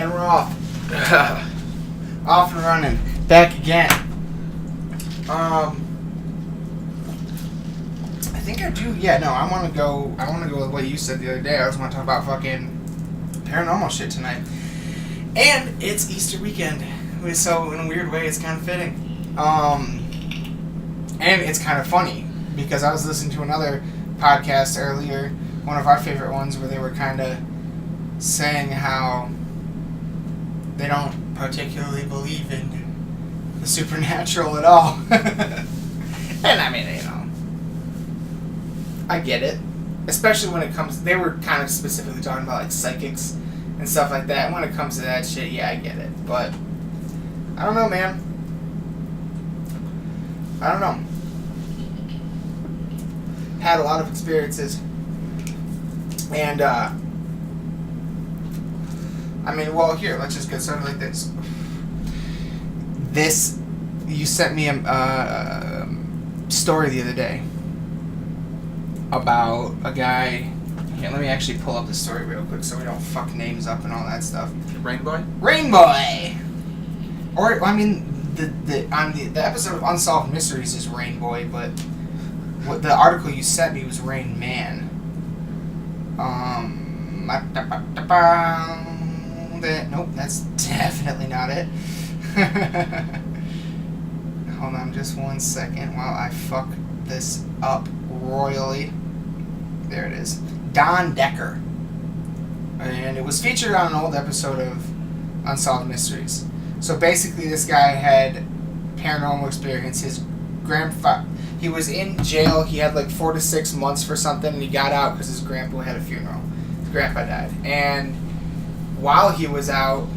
And we're off. Off and running. Back again. I think I do. Yeah, no, I want to go with what you said the other day. I just want to talk about fucking paranormal shit tonight. And it's Easter weekend. So, in a weird way, it's kind of fitting. And it's kind of funny, because I was listening to another podcast earlier, one of our favorite ones, where they were kind of saying how they don't particularly believe in the supernatural at all. And I mean, you know, I get it. Especially when it comes, they were kind of specifically talking about like psychics and stuff like that. And when it comes to that shit, yeah, I get it. But I don't know, man. I don't know. Had a lot of experiences. And, I mean, well, here, let's just get started like this. You sent me a story the other day about a guy. Here, let me actually pull up the story real quick so we don't fuck names up and all that stuff. Rainboy? Rainboy! Or, I mean, the episode of Unsolved Mysteries is Rainboy, but what the article you sent me was Rain Man. Nope, that's definitely not it. Hold on just 1 second while I fuck this up royally. There it is. Don Decker. And it was featured on an old episode of Unsolved Mysteries. So basically this guy had paranormal experience. His grandfather, he was in jail. He had like 4 to 6 months for something, and he got out because his grandpa had a funeral. His grandpa died. And while he was out,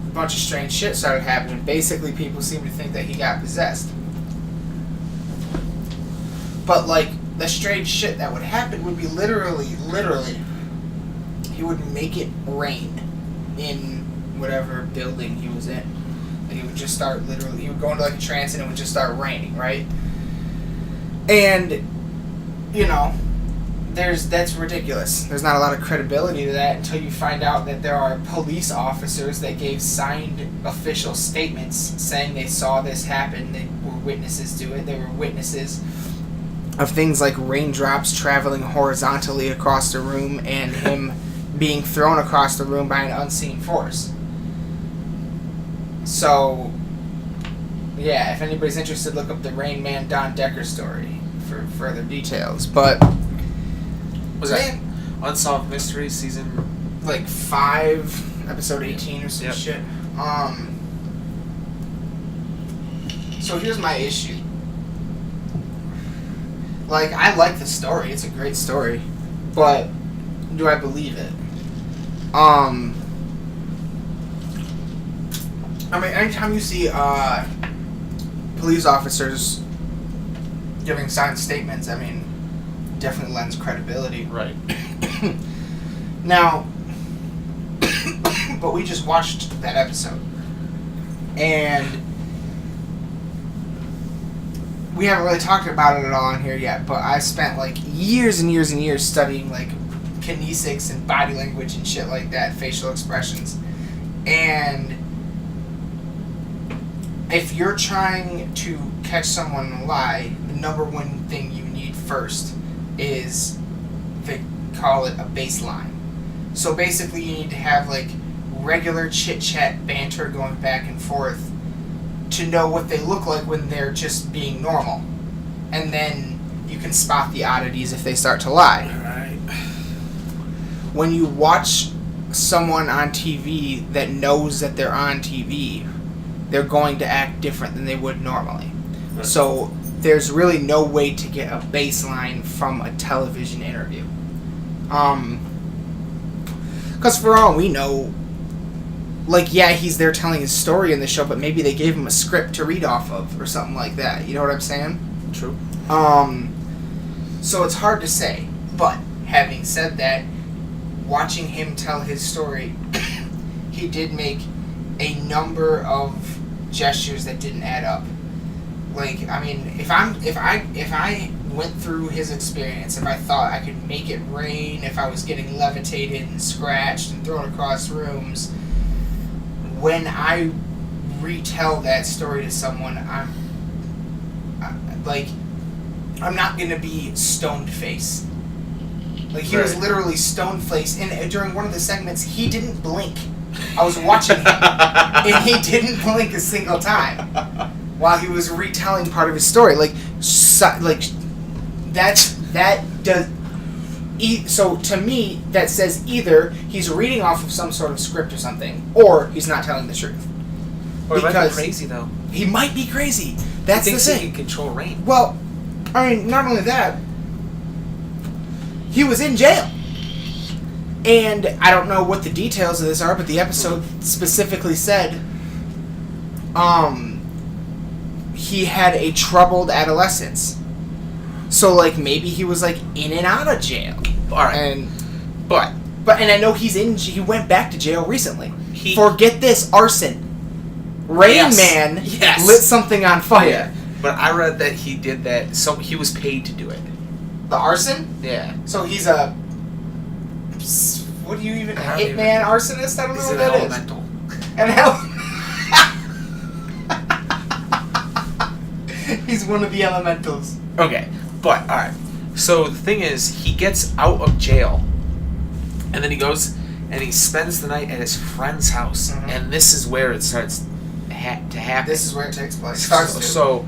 a bunch of strange shit started happening. Basically, people seemed to think that he got possessed. But, like, the strange shit that would happen would be literally, he would make it rain in whatever building he was in. And he would just start he would go into, like, a trance and it would just start raining, right? And, you know, that's ridiculous. There's not a lot of credibility to that until you find out that there are police officers that gave signed official statements saying they saw this happen. They were witnesses to it. They were witnesses of things like raindrops traveling horizontally across the room and him being thrown across the room by an unseen force. So, yeah, if anybody's interested, look up the Rain Man Don Decker story for further details. But was that Unsolved Mysteries season like 5, episode 18 or some shit? So here's my issue. Like, I like the story. It's a great story. But do I believe it? I mean, anytime you see police officers giving signed statements, I mean, definitely lends credibility. Right. Now, but we just watched that episode, and we haven't really talked about it at all on here yet, but I spent like years and years and years studying like kinesics and body language and shit like that, facial expressions. And if you're trying to catch someone in a lie, the number one thing you need first is, they call it a baseline. So basically you need to have like regular chit-chat banter going back and forth to know what they look like when they're just being normal. And then you can spot the oddities if they start to lie. Right. When you watch someone on TV that knows that they're on TV, they're going to act different than they would normally. Right. So there's really no way to get a baseline from a television interview. Because for all we know, like, yeah, he's there telling his story in the show, but maybe they gave him a script to read off of or something like that. You know what I'm saying? True. So it's hard to say. But having said that, watching him tell his story, he did make a number of gestures that didn't add up. Like, I mean, if I went through his experience, if I thought I could make it rain, if I was getting levitated and scratched and thrown across rooms, when I retell that story to someone, I'm not gonna be stoned face. Like, he was literally stone faced, and during one of the segments, he didn't blink. I was watching him, and he didn't blink a single time while he was retelling part of his story. So to me, that says either he's reading off of some sort of script or something, or he's not telling the truth. Or he might be crazy, though. He might be crazy. That's the thing. He can control rain. Well, I mean, not only that, he was in jail. And I don't know what the details of this are, but the episode specifically said he had a troubled adolescence. So, maybe he was, in and out of jail. All right. And I know he went back to jail recently. Forget this, arson. Rain Man lit something on fire. Yeah. But I read that he did that, so he was paid to do it. The arson? Yeah. So he's a... What do you even... A hitman arsonist? I don't know what that is. An elemental. He's one of the elementals. Okay. But, alright. So the thing is, he gets out of jail, and then he goes and he spends the night at his friend's house. Mm-hmm. And this is where it starts to happen. This is where it takes place. So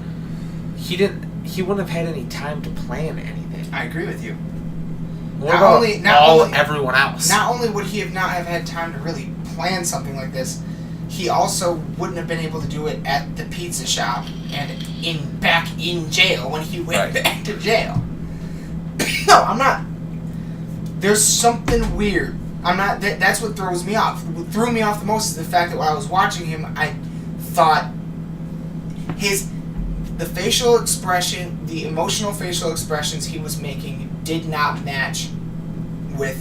he wouldn't have had any time to plan anything. I agree with you. Everyone else. Not only would he not have had time to really plan something like this, he also wouldn't have been able to do it at the pizza shop and back in jail when he went back to jail. No, I'm not. There's something weird. I'm not. That's what throws me off. What threw me off the most is the fact that while I was watching him, I thought the facial expression, the emotional facial expressions he was making did not match with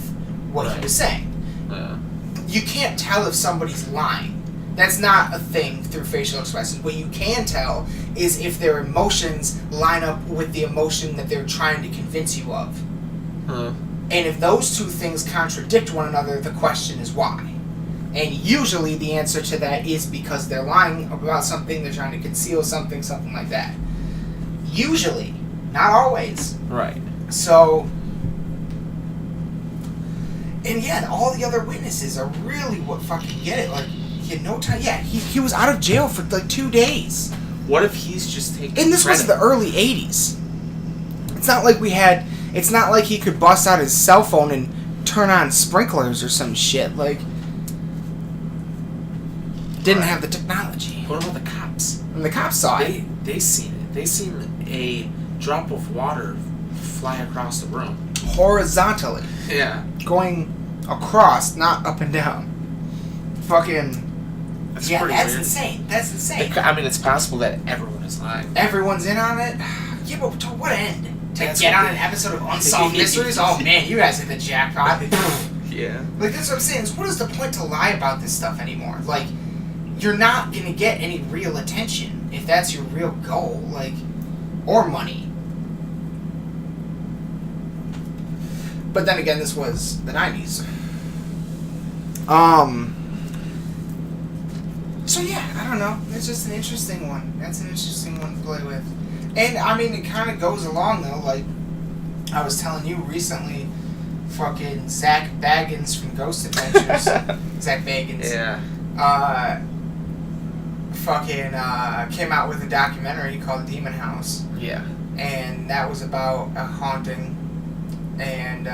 what he was saying. Yeah. You can't tell if somebody's lying. That's not a thing through facial expressions. What you can tell is if their emotions line up with the emotion that they're trying to convince you of. Huh. And if those two things contradict one another, the question is why. And usually the answer to that is because they're lying about something, they're trying to conceal something like that. Usually. Not always. Right. So... And yeah, all the other witnesses are really what fucking get it. He had no time. Yeah, he was out of jail for 2 days. What if he's just taking And this was the early 80s. It's not like it's not like he could bust out his cell phone and turn on sprinklers or some shit. Didn't have the technology. What about the cops? And the cops saw it. They seen it. They seen a drop of water fly across the room. Horizontally. Yeah. Going across, not up and down. Fucking... That's that's weird. insane. That's insane. I mean, it's possible that everyone is lying. Everyone's in on it? Yeah, but to what end? To That's get what on an episode of Unsolved Mysteries? Oh man, you guys hit the jackpot. Yeah. That's what I'm saying. Is what is the point to lie about this stuff anymore? You're not gonna get any real attention if that's your real goal. Or money. But then again, this was the 90s. So yeah, I don't know. It's just an interesting one. That's an interesting one to play with. And, I mean, it kind of goes along, though. I was telling you recently, fucking Zach Baggins from Ghost Adventures. Zach Baggins. Yeah. Came out with a documentary called Demon House. Yeah. And that was about a haunting. And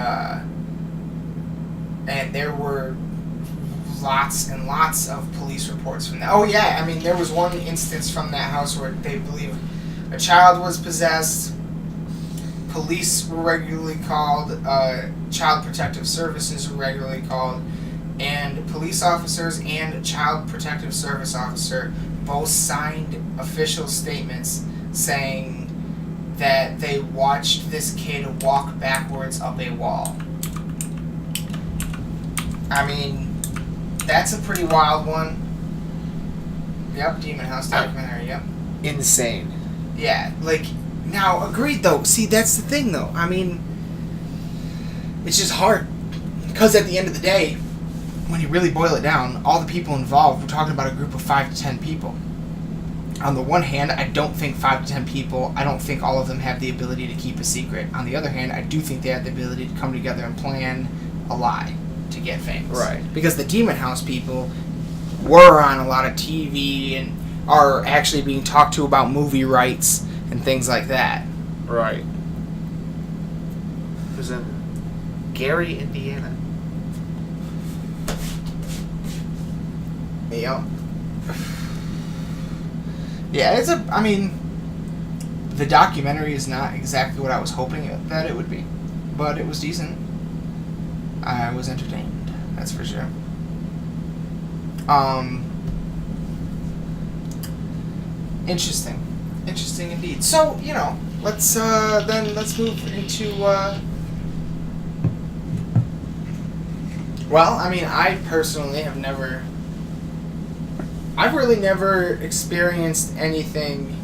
there were lots and lots of police reports from that. Oh yeah, I mean, there was one instance from that house where they believe a child was possessed. Police were regularly called. Child Protective Services were regularly called. And police officers and Child Protective Service officer both signed official statements saying that they watched this kid walk backwards up a wall. I mean, that's a pretty wild one. Yep, Demon House documentary, yep. Insane. Yeah, Now, agreed, though. See, that's the thing, though. I mean, it's just hard. Because at the end of the day, when you really boil it down, all the people involved, we're talking about a group of 5 to 10 people. On the one hand, I don't think 5 to 10 people, I don't think all of them have the ability to keep a secret. On the other hand, I do think they have the ability to come together and plan a lie to get famous. Right. Because the Demon House people were on a lot of TV and are actually being talked to about movie rights and things like that. Right. It was in Gary, Indiana. Yep. Yeah, I mean, the documentary is not exactly what I was hoping that it would be, but it was decent. I was entertained, that's for sure. Interesting indeed. So, let's move into, well, I mean, I personally have I've really never experienced anything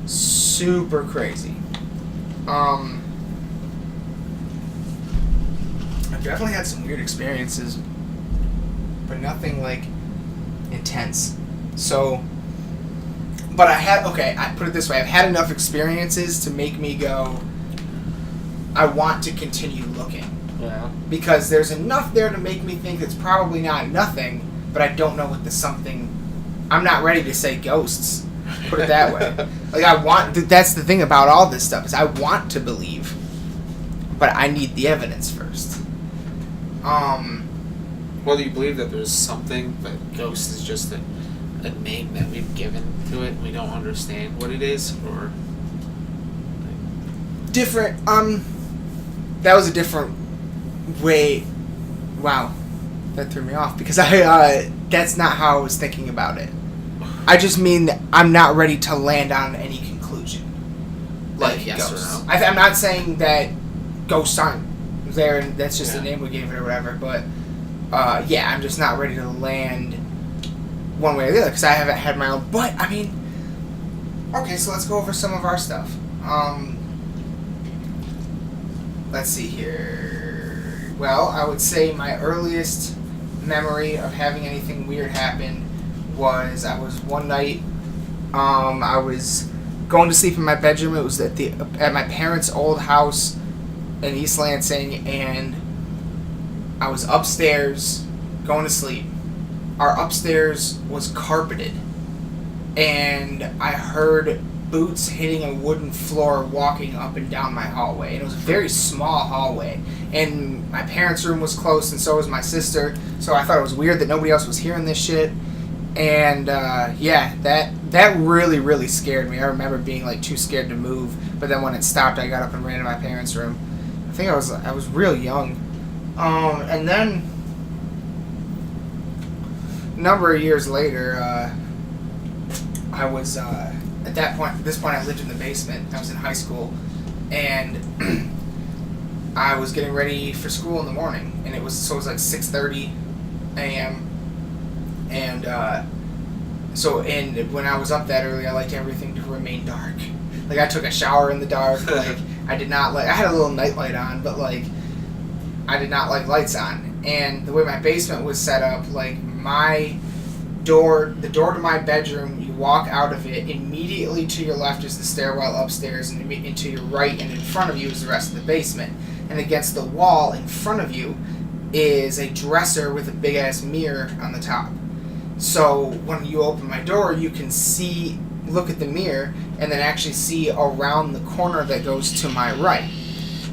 super crazy. I've definitely had some weird experiences, but nothing like intense. So, but I put it this way, I've had enough experiences to make me go, I want to continue looking. Yeah. Because there's enough there to make me think it's probably not nothing, but I don't know what the something. I'm not ready to say ghosts. Put it that way. That's the thing about all this stuff, is I want to believe, but I need the evidence first. Well, do you believe that there's something, but ghost is just a name that we've given to it and we don't understand what it is, or different, that was a different way. Wow. That threw me off, because that's not how I was thinking about it. I just mean that I'm not ready to land on any conclusion. Like yes ghosts. or no? I'm not saying that ghosts aren't there, and that's just the name we gave it or whatever, but I'm just not ready to land one way or the other, because I haven't had my own. But, I mean, okay, so let's go over some of our stuff. Let's see here. Well, I would say my earliest memory of having anything weird happen was one night, I was going to sleep in my bedroom. It was at my parents' old house in East Lansing, and I was upstairs going to sleep. Our upstairs was carpeted, and I heard boots hitting a wooden floor walking up and down my hallway. And it was a very small hallway, and my parents' room was close, and so was my sister, so I thought it was weird that nobody else was hearing this shit. And that really, really scared me. I remember being like too scared to move, but then when it stopped, I got up and ran to my parents' room. I think I was real young. And then a number of years later, I was at this point I lived in the basement. I was in high school, and I was getting ready for school in the morning, and it was like 6:30 a.m. And when I was up that early, I liked everything to remain dark. Like, I took a shower in the dark. Like, I had a little nightlight on, but like, I did not like lights on. And the way my basement was set up, like, the door to my bedroom, you walk out of it, immediately to your left is the stairwell upstairs, and to your right and in front of you is the rest of the basement. And against the wall in front of you is a dresser with a big-ass mirror on the top. So when you open my door, you can look at the mirror, and then actually see around the corner that goes to my right.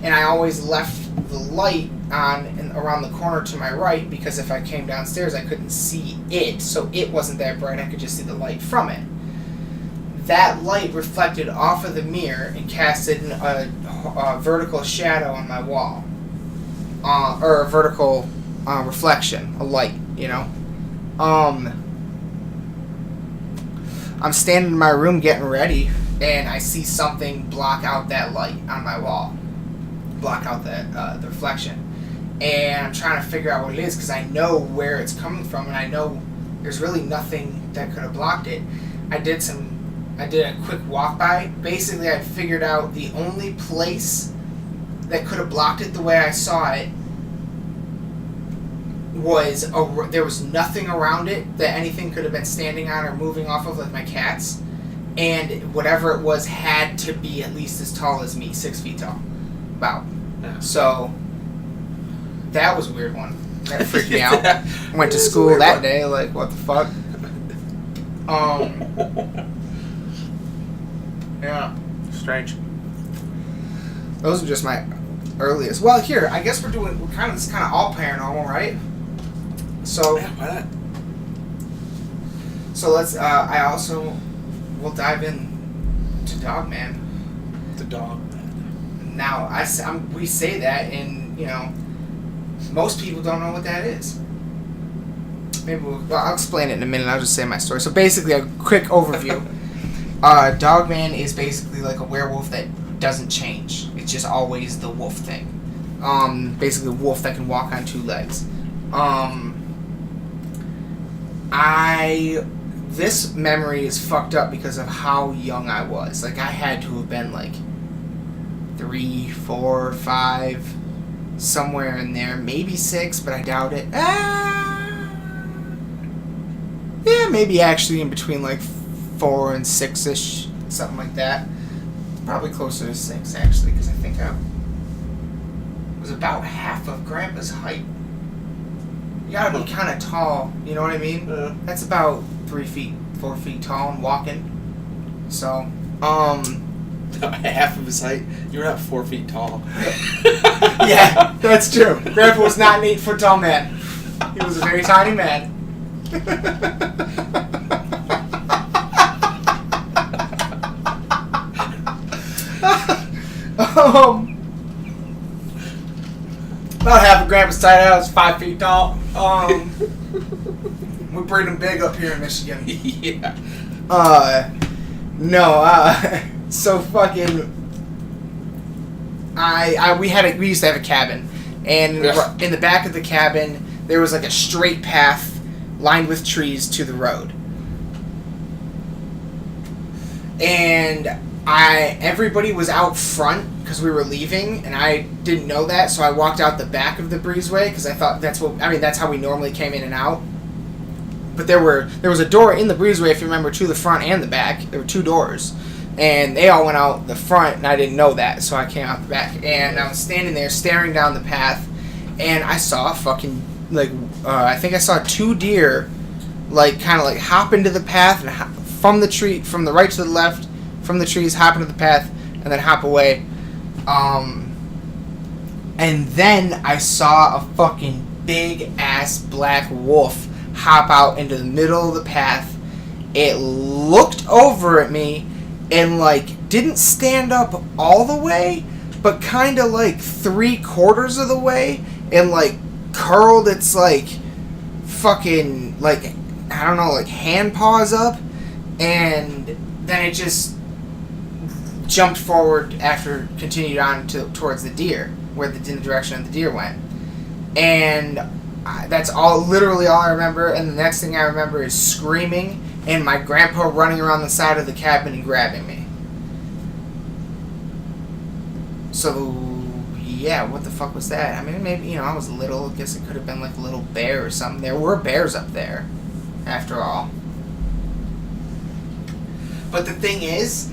And I always left the light on and around the corner to my right, because if I came downstairs, I couldn't see it, so it wasn't that bright. I could just see the light from it. That light reflected off of the mirror and casted a vertical shadow on my wall, or a vertical reflection, a light, I'm standing in my room getting ready, and I see something block out that light on my wall. Block out the reflection. And I'm trying to figure out what it is, because I know where it's coming from, and I know there's really nothing that could have blocked it. I did some I did a quick walk by. Basically, I figured out the only place that could have blocked it the way I saw it was there was nothing around it that anything could have been standing on or moving off of, like my cats. And whatever it was had to be at least as tall as me, 6 feet tall. About. Yeah. So, that was a weird one. That freaked me out. Yeah. Went to school that day, like, what the fuck? Yeah. Strange. Those are just my earliest. Well, here, I guess it's kind of all paranormal, right? So, Yeah, why not? So let's, we'll dive in to Dogman. The dog. Now, we say that, and, you know, most people don't know what that is. Maybe I'll explain it in a minute. I'll just say my story. So basically, a quick overview. Dogman is basically like a werewolf that doesn't change. It's just always the wolf thing. Basically, a wolf that can walk on 2 legs. This memory is fucked up because of how young I was. Like, I had to have been like 3, 4, 5, somewhere in there. Maybe 6, but I doubt it. Yeah, maybe actually in between like 4 and 6-ish, something like that. Probably closer to 6, actually, because I think I was about half of Grandpa's height. You gotta be kind of tall, you know what I mean? That's about 3 feet, 4 feet tall and walking. So, half of his height. You're not 4 feet tall. Yeah, that's true. Grandpa was not an 8 foot tall man. He was a very tiny man. About half of Grandpa's height. I was 5 feet tall. We breed them big up here in Michigan. Yeah. So fucking. We used to have a cabin, and in the back of the cabin there was like a straight path lined with trees to the road, and everybody was out front because we were leaving, and I didn't know that, so I walked out the back of the breezeway because I thought that's how we normally came in and out. But there was a door in the breezeway, if you remember, to the front and the back. There were 2 doors. And they all went out the front, and I didn't know that, so I came out the back. And I was standing there staring down the path, and I saw a fucking, like, I think I saw 2 deer, like, kind of like hop into the path, and from the right to the left, from the trees, hop into the path, and then hop away. And then I saw a fucking big-ass black wolf hop out into the middle of the path. It looked over at me and, like, didn't stand up all the way, but kind of, like, 3/4 of the way, and, like, curled its, like, fucking, like, I don't know, like, hand paws up, and then it just jumped forward after, continued on towards the deer, in the direction the deer went. And that's literally all I remember, and the next thing I remember is screaming, and my grandpa running around the side of the cabin and grabbing me. So, yeah, what the fuck was that? I mean, maybe, I was little. I guess it could have been like a little bear or something. There were bears up there, after all. But the thing is,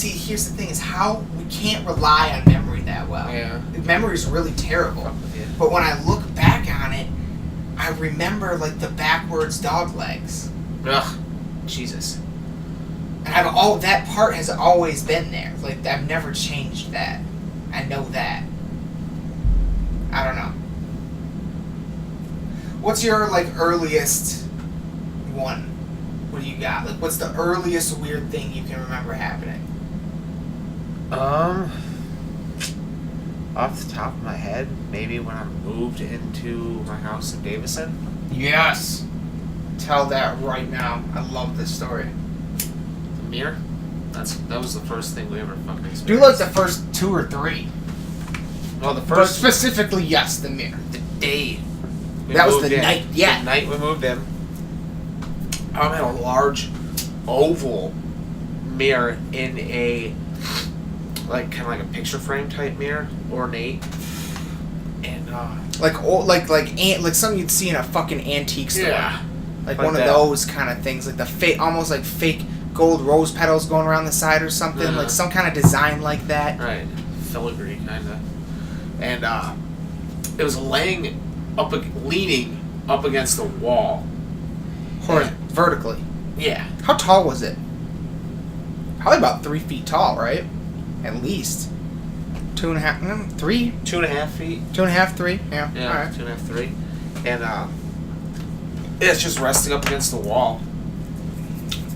here's the thing, is how we can't rely on memory that well. Yeah. Memory's really terrible. Yeah. But when I look back on it, I remember, like, the backwards dog legs. Ugh. Jesus. And that part has always been there. Like, I've never changed that. I know that. I don't know. What's your, like, earliest one? What do you got? Like, what's the earliest weird thing you can remember happening? Off the top of my head, maybe when I moved into my house in Davison. Yes! Tell that right now. I love this story. The mirror? That was the first thing we ever fucking experienced. Do like the first 2 or 3. Well, the But first... specifically, yes, the mirror. The day we That was moved the in. night, yeah. The night we moved in. I had a large oval mirror in a like kind of like a picture frame type mirror, ornate, and like something you'd see in a fucking antique store. yeah, like one that. of those kind of things, like the fake, almost like fake gold rose petals going around the side or something, like some kind of design like that. Right, filigree kind of, and it was leaning up against the wall, vertically. Yeah. How tall was it? Probably about 3 feet tall, right? At least 2.5, 3, 2.5 feet. 2.5, 3. Yeah. Yeah, All right. 2.5, 3, and it's just resting up against the wall.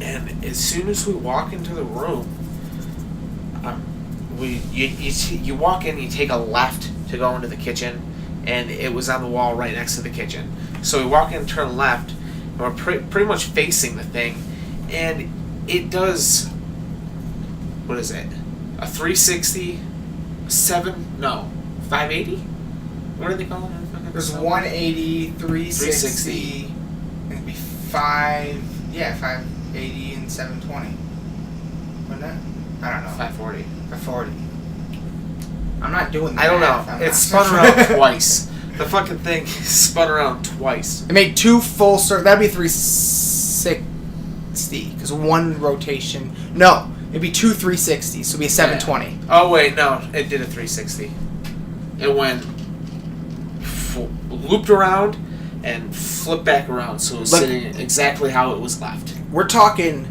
And as soon as we walk into the room, you walk in, you take a left to go into the kitchen, and it was on the wall right next to the kitchen. So we walk in, turn left, and we're pretty much facing the thing, and it does. What is it? A 360, 580? What do they call it? There's 180, 360, and it'd be 580 and 720. Wouldn't it? I don't know. 540. 540. I'm not doing that. I don't know. It spun around twice. The fucking thing spun around twice. It made 2 full circles. That'd be 360. Because one rotation. No. It'd be 2 360s. So it'd be a 720. Yeah. Oh, wait. No. It did a 360. It went... looped around and flipped back around. So it was sitting exactly how it was left. We're talking...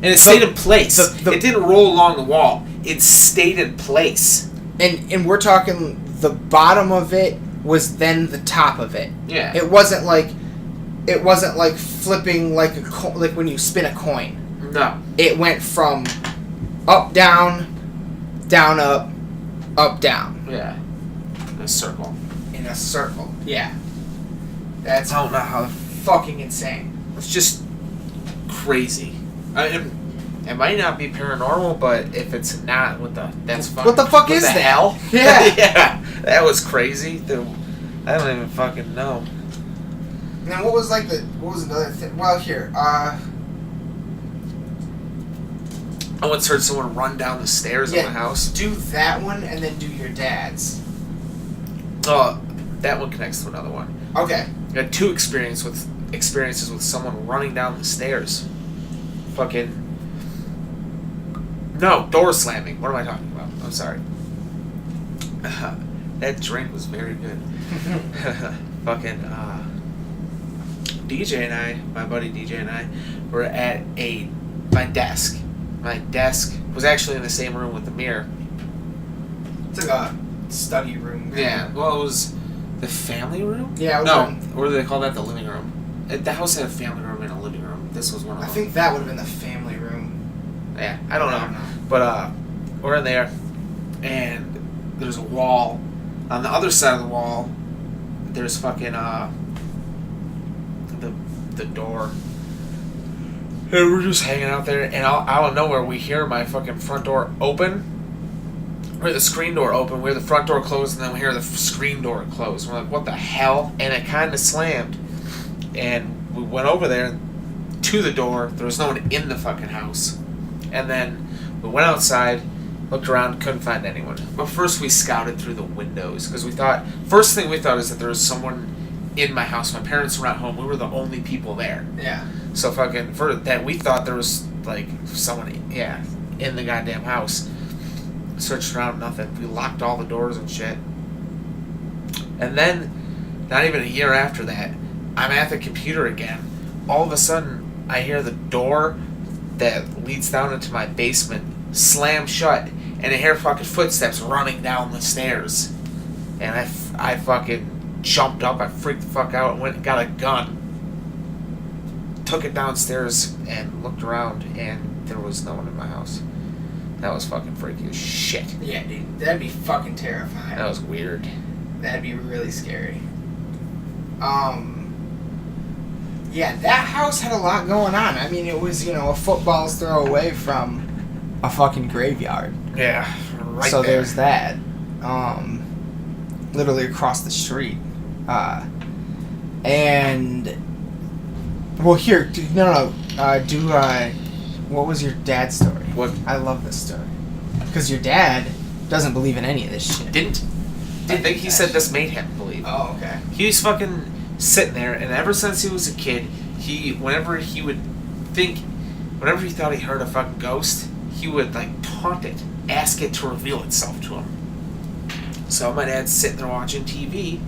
And it stayed in place. It didn't roll along the wall. It stayed in place. And we're talking the bottom of it was then the top of it. Yeah. It wasn't like flipping like like when you spin a coin. No. It went from up down, down up, up down. Yeah. In a circle. In a circle. Yeah. That's I don't know how fucking insane. it's just crazy. It might not be paranormal, but if it's not, that's fucking... What the fuck is the that? hell? Yeah. Yeah. That was crazy. I don't even fucking know. Now, what was another thing? Well, here, I once heard someone run down the stairs of my house. Do that one and then do your dad's. Oh, that one connects to another one. Okay. I had 2 experiences with someone running down the stairs. Fucking... No, door slamming. What am I talking about? I'm sorry. That drink was very good. Fucking, DJ and I, my buddy DJ and I, were at my desk. My desk was actually in the same room with the mirror. It's like a study room. Yeah, well, it was the family room? Yeah, it was no, or do they call that the living room? The house had a family room and a living room. This was one of them. I think that would have been the family room. Yeah, I don't know. But we're in there, and there's a wall. On the other side of the wall, there's fucking the door. And we're just hanging out there, and out of nowhere we hear my fucking front door open. We hear the screen door open. We hear the front door close, and then we hear the screen door close. We're like, what the hell? And it kind of slammed, and we went over there to the door. There was no one in the fucking house. And then we went outside, looked around, couldn't find anyone. But first we scouted through the windows, because first thing we thought is that there was someone in my house. My parents were not home. We were the only people there. Yeah. So fucking, for that, we thought there was, like, someone, in the goddamn house. Searched around, nothing. We locked all the doors and shit. And then, not even a year after that, I'm at the computer again. All of a sudden, I hear the door that leads down into my basement slam shut, and I hear fucking footsteps running down the stairs. And I fucking jumped up, I freaked the fuck out, and went and got a gun. Took it downstairs and looked around, and there was no one in my house. That was fucking freaky as shit. Yeah, dude, that'd be fucking terrifying. That was weird. That'd be really scary. Yeah, that house had a lot going on. I mean, it was, a football's throw away from a fucking graveyard. Yeah, right so there. There's that. Literally across the street. And... Well, here, What was your dad's story? What? I love this story. Because your dad doesn't believe in any of this shit. Didn't. I think he said this made him believe. Oh, okay. He was fucking sitting there, and ever since he was a kid, whenever he thought he heard a fucking ghost, he would like taunt it, ask it to reveal itself to him. So my dad's sitting there watching TV,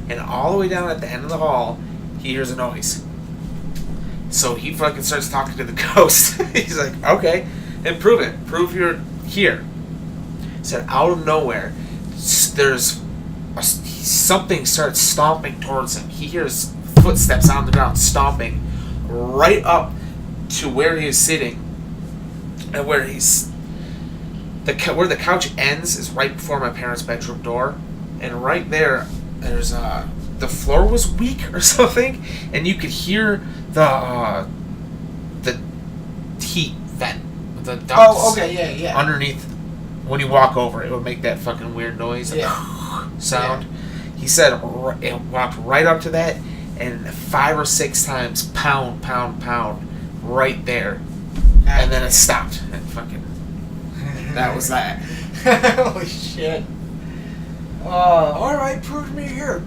and all the way down at the end of the hall, he hears a noise. So he fucking starts talking to the ghost. He's like, okay, then prove it. Prove you're here. He said, out of nowhere, something starts stomping towards him. He hears footsteps on the ground stomping right up to where he is sitting, and where the couch ends is right before my parents' bedroom door, and right there's the floor was weak or something, and you could hear the heat vent, the ducts. Oh, okay, yeah. Underneath, when you walk over, it would make that fucking weird noise, sound. Yeah. He said it walked right up to that, and 5 or 6 times, pound, right there, and then it stopped. And fucking, that was that. Holy shit! All right, prove me here.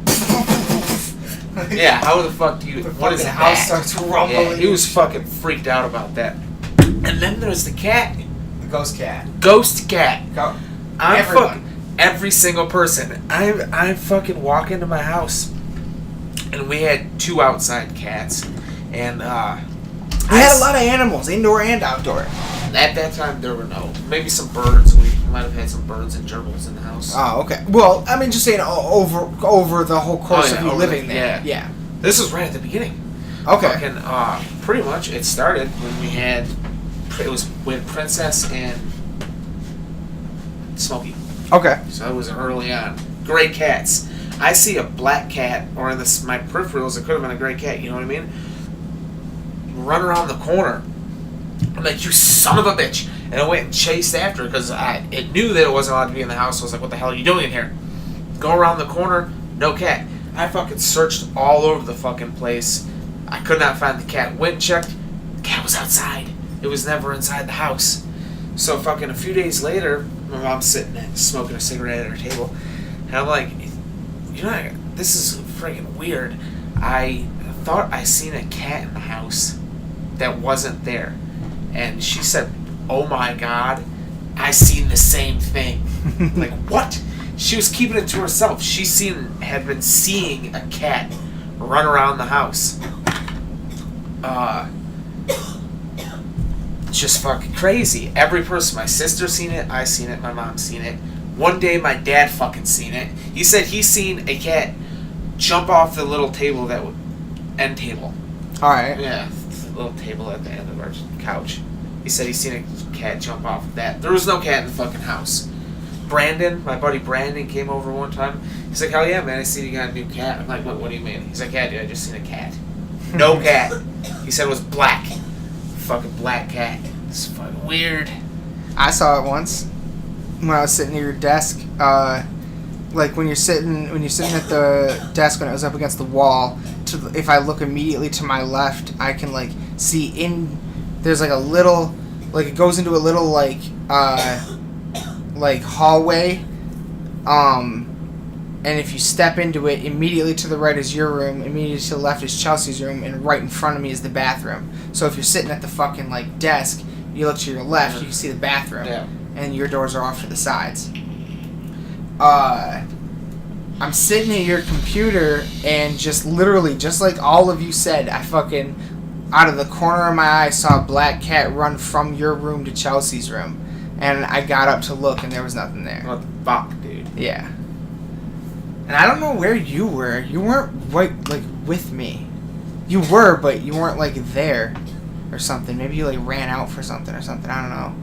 Yeah, how the fuck do you? What is the that? house starts rumbling. Yeah, he was fucking freaked out about that. And then there's the cat. The ghost cat. Ghost cat. Every single person. I fucking walk into my house, and we had 2 outside cats, and we had a lot of animals, indoor and outdoor. At that time, there were maybe some birds. We might have had some birds and gerbils in the house. Oh, okay. Well, I mean, just saying over the whole course of you living there. Yeah. This was right at the beginning. Okay. Fucking, pretty much, it started when we had. It was with Princess and Smokey. Okay. So it was early on. Gray cats. I see a black cat, or in my peripherals, it could have been a gray cat. You know what I mean? Run around the corner. I'm like, you son of a bitch. And I went and chased after it because it knew that it wasn't allowed to be in the house. So I was like, what the hell are you doing in here? Go around the corner, no cat. I fucking searched all over the fucking place. I could not find the cat. Went and checked. The cat was outside. It was never inside the house. So fucking a few days later, my mom's sitting there smoking a cigarette at her table. And I'm like, this is freaking weird. I thought I seen a cat in the house that wasn't there. And she said, oh my God, I seen the same thing. Like, what? She was keeping it to herself. She had been seeing a cat run around the house. Just fucking crazy. Every person, my sister seen it, I seen it, my mom seen it. One day my dad fucking seen it. He said he seen a cat jump off the little table end table. Alright. Yeah, the little table at the end of our couch. He said he seen a cat jump off of that. There was no cat in the fucking house. Brandon, my buddy Brandon, came over one time. He's like, hell yeah, man, I see you got a new cat. I'm like, what do you mean? He's like, yeah, dude, I just seen a cat. No cat. He said it was black. Fucking black cat. It's fucking weird. I saw it once when I was sitting at your desk. Like when you're sitting at the desk when it was up against the wall. If I look immediately to my left, I can like see there's like a little, like it goes into a little like hallway. And if you step into it, immediately to the right is your room, immediately to the left is Chelsea's room, and right in front of me is the bathroom. So if you're sitting at the fucking like desk, you look to your left, you can see the bathroom, and your doors are off to the sides. I'm sitting at your computer, and just literally, just like all of you said, I fucking, out of the corner of my eye, saw a black cat run from your room to Chelsea's room. And I got up to look, and there was nothing there. What the fuck, dude? Yeah. And I don't know where you were. You weren't right, like, with me. You were, but you weren't, like, there or something. Maybe you, like, ran out for something or something. I don't know.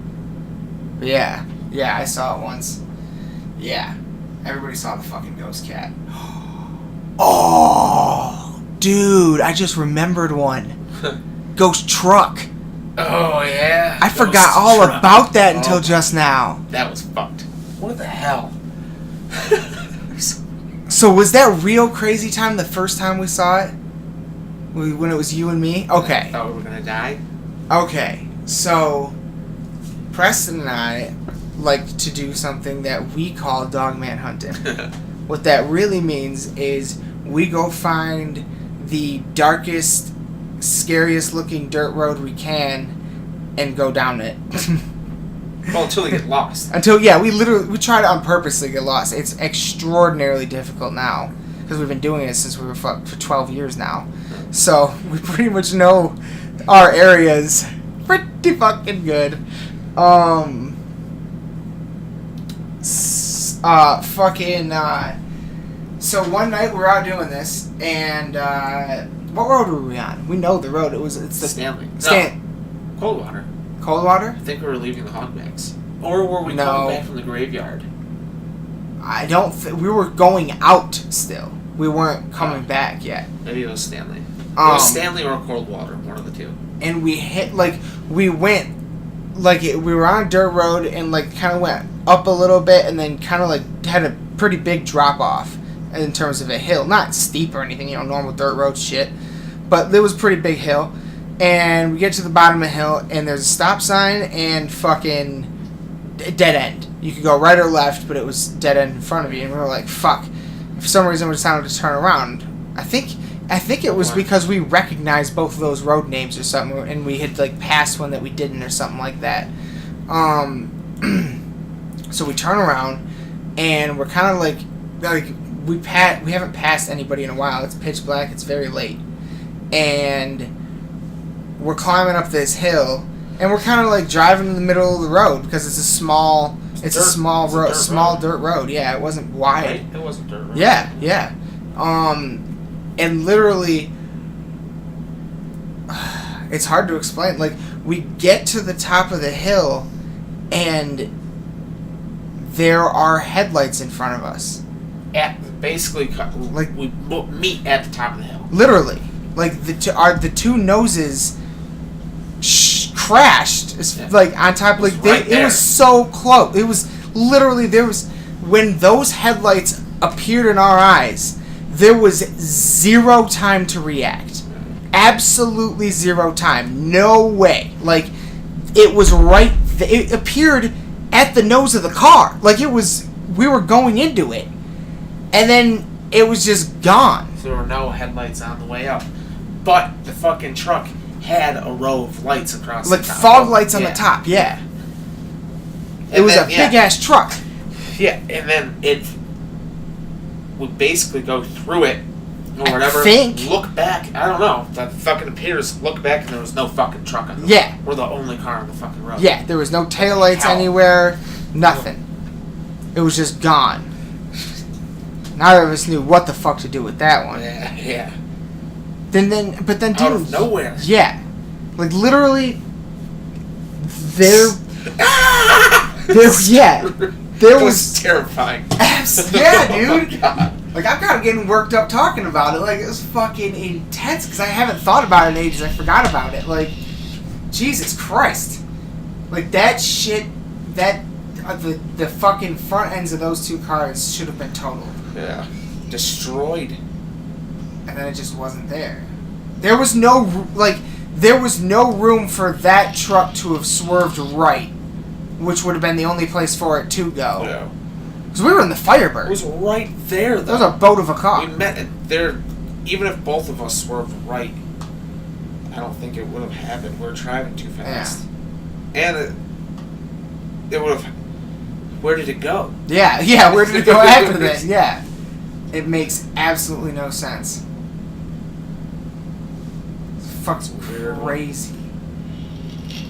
But yeah. Yeah, I saw it once. Yeah. Everybody saw the fucking ghost cat. Oh! Dude, I just remembered one. Ghost truck. Oh, yeah. I forgot all about that until just now. That was fucked. What the hell? So was that real crazy time the first time we saw it? When it was you and me? Okay. I thought we were gonna die? Okay. So, Preston and I like to do something that we call dogman hunting. What that really means is we go find the darkest, scariest looking dirt road we can and go down it. Well, until we get lost. We try to on purpose to get lost. It's extraordinarily difficult now because we've been doing it since we were for 12 years now. So we pretty much know our areas pretty fucking good. So one night we were out doing this, and what road were we on? We know the road. It's the Stanley. Coldwater. Coldwater? I think we were leaving the hogbags. Or were we coming back from the graveyard? I don't we were going out still. We weren't coming back yet. Maybe it was Stanley. It was Stanley or Coldwater, one of the two. And we we were on a dirt road and kind of went up a little bit and then kind of had a pretty big drop off in terms of a hill. Not steep or anything, normal dirt road shit. But it was a pretty big hill. And we get to the bottom of the hill and there's a stop sign and fucking dead end. You could go right or left, but it was dead end in front of you. And we were like, fuck. For some reason we decided to turn around. I think it was because we recognized both of those road names or something, and we had passed one that we didn't or something like that. So we turn around, and we're kind of we haven't passed anybody in a while. It's pitch black. It's very late, and we're climbing up this hill, and we're kind of driving in the middle of the road because it's a small dirt road. Yeah, it wasn't wide. Right? It wasn't dirt road. Yeah. And literally, it's hard to explain. We get to the top of the hill, and there are headlights in front of us. Basically, we meet at the top of the hill. Literally, the two noses crashed. On top. It was so close. It was literally when those headlights appeared in our eyes. There was zero time to react. Absolutely zero time. No way. It was right. It appeared at the nose of the car. We were going into it. And then it was just gone. There were no headlights on the way up. But the fucking truck had a row of lights across the top. Fog lights on the top, yeah. It was a big-ass truck. Yeah, and then it would basically go through it or whatever. Look back. I don't know. That fucking appears. Look back and there was no fucking truck on the road. We're the only car on the fucking road. Yeah, there was no taillights anywhere. Nothing. It was just gone. Neither of us knew what the fuck to do with that one. Yeah. But then, dude. Out of nowhere. Yeah. Literally. There was terrifying. Yeah, dude. I'm kind of getting worked up talking about it. It was fucking intense because I haven't thought about it in ages. I forgot about it. Jesus Christ. That shit. The fucking front ends of those two cars should have been totaled. Yeah. Destroyed. And then it just wasn't there. There was no room for that truck to have swerved right, which would have been the only place for it to go. Yeah. Because we were in the Firebird. It was right there, though. That was a boat of a car. We met it there. Even if both of us swerved right, I don't think it would have happened. We were driving too fast. Yeah. And it would have... Where did it go? Yeah, where did it go after that? Yeah. It makes absolutely no sense. Fuck's crazy.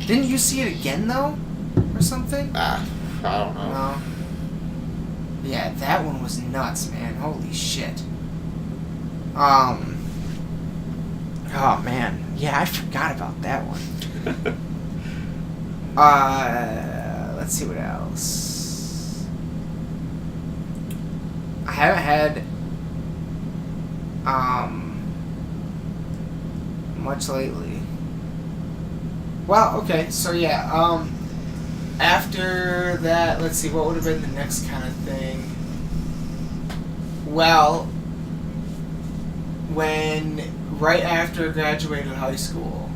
Didn't you see it again, though? Or something? I don't know. No. Yeah, that one was nuts, man. Holy shit. Oh, man. Yeah, I forgot about that one. Let's see what else. I haven't had much lately. Well, okay, so yeah, after that, let's see, what would have been the next kind of thing? Well, right after I graduated high school,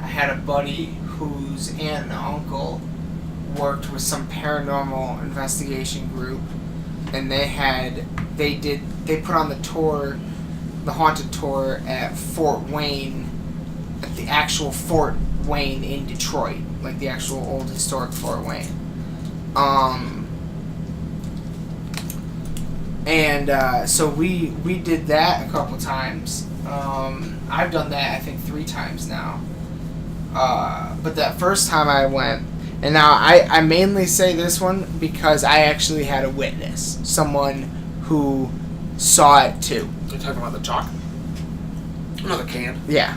I had a buddy whose aunt and uncle worked with some paranormal investigation group, and they put on the haunted tour at Fort Wayne, at the actual Fort Wayne in Detroit, like the actual old historic Fort Wayne. So we did that a couple times. I've done that I think 3 times now. But that first time I went, and now I mainly say this one because I actually had a witness, someone who saw it too. You're talking about the chalk? No, the can. Yeah.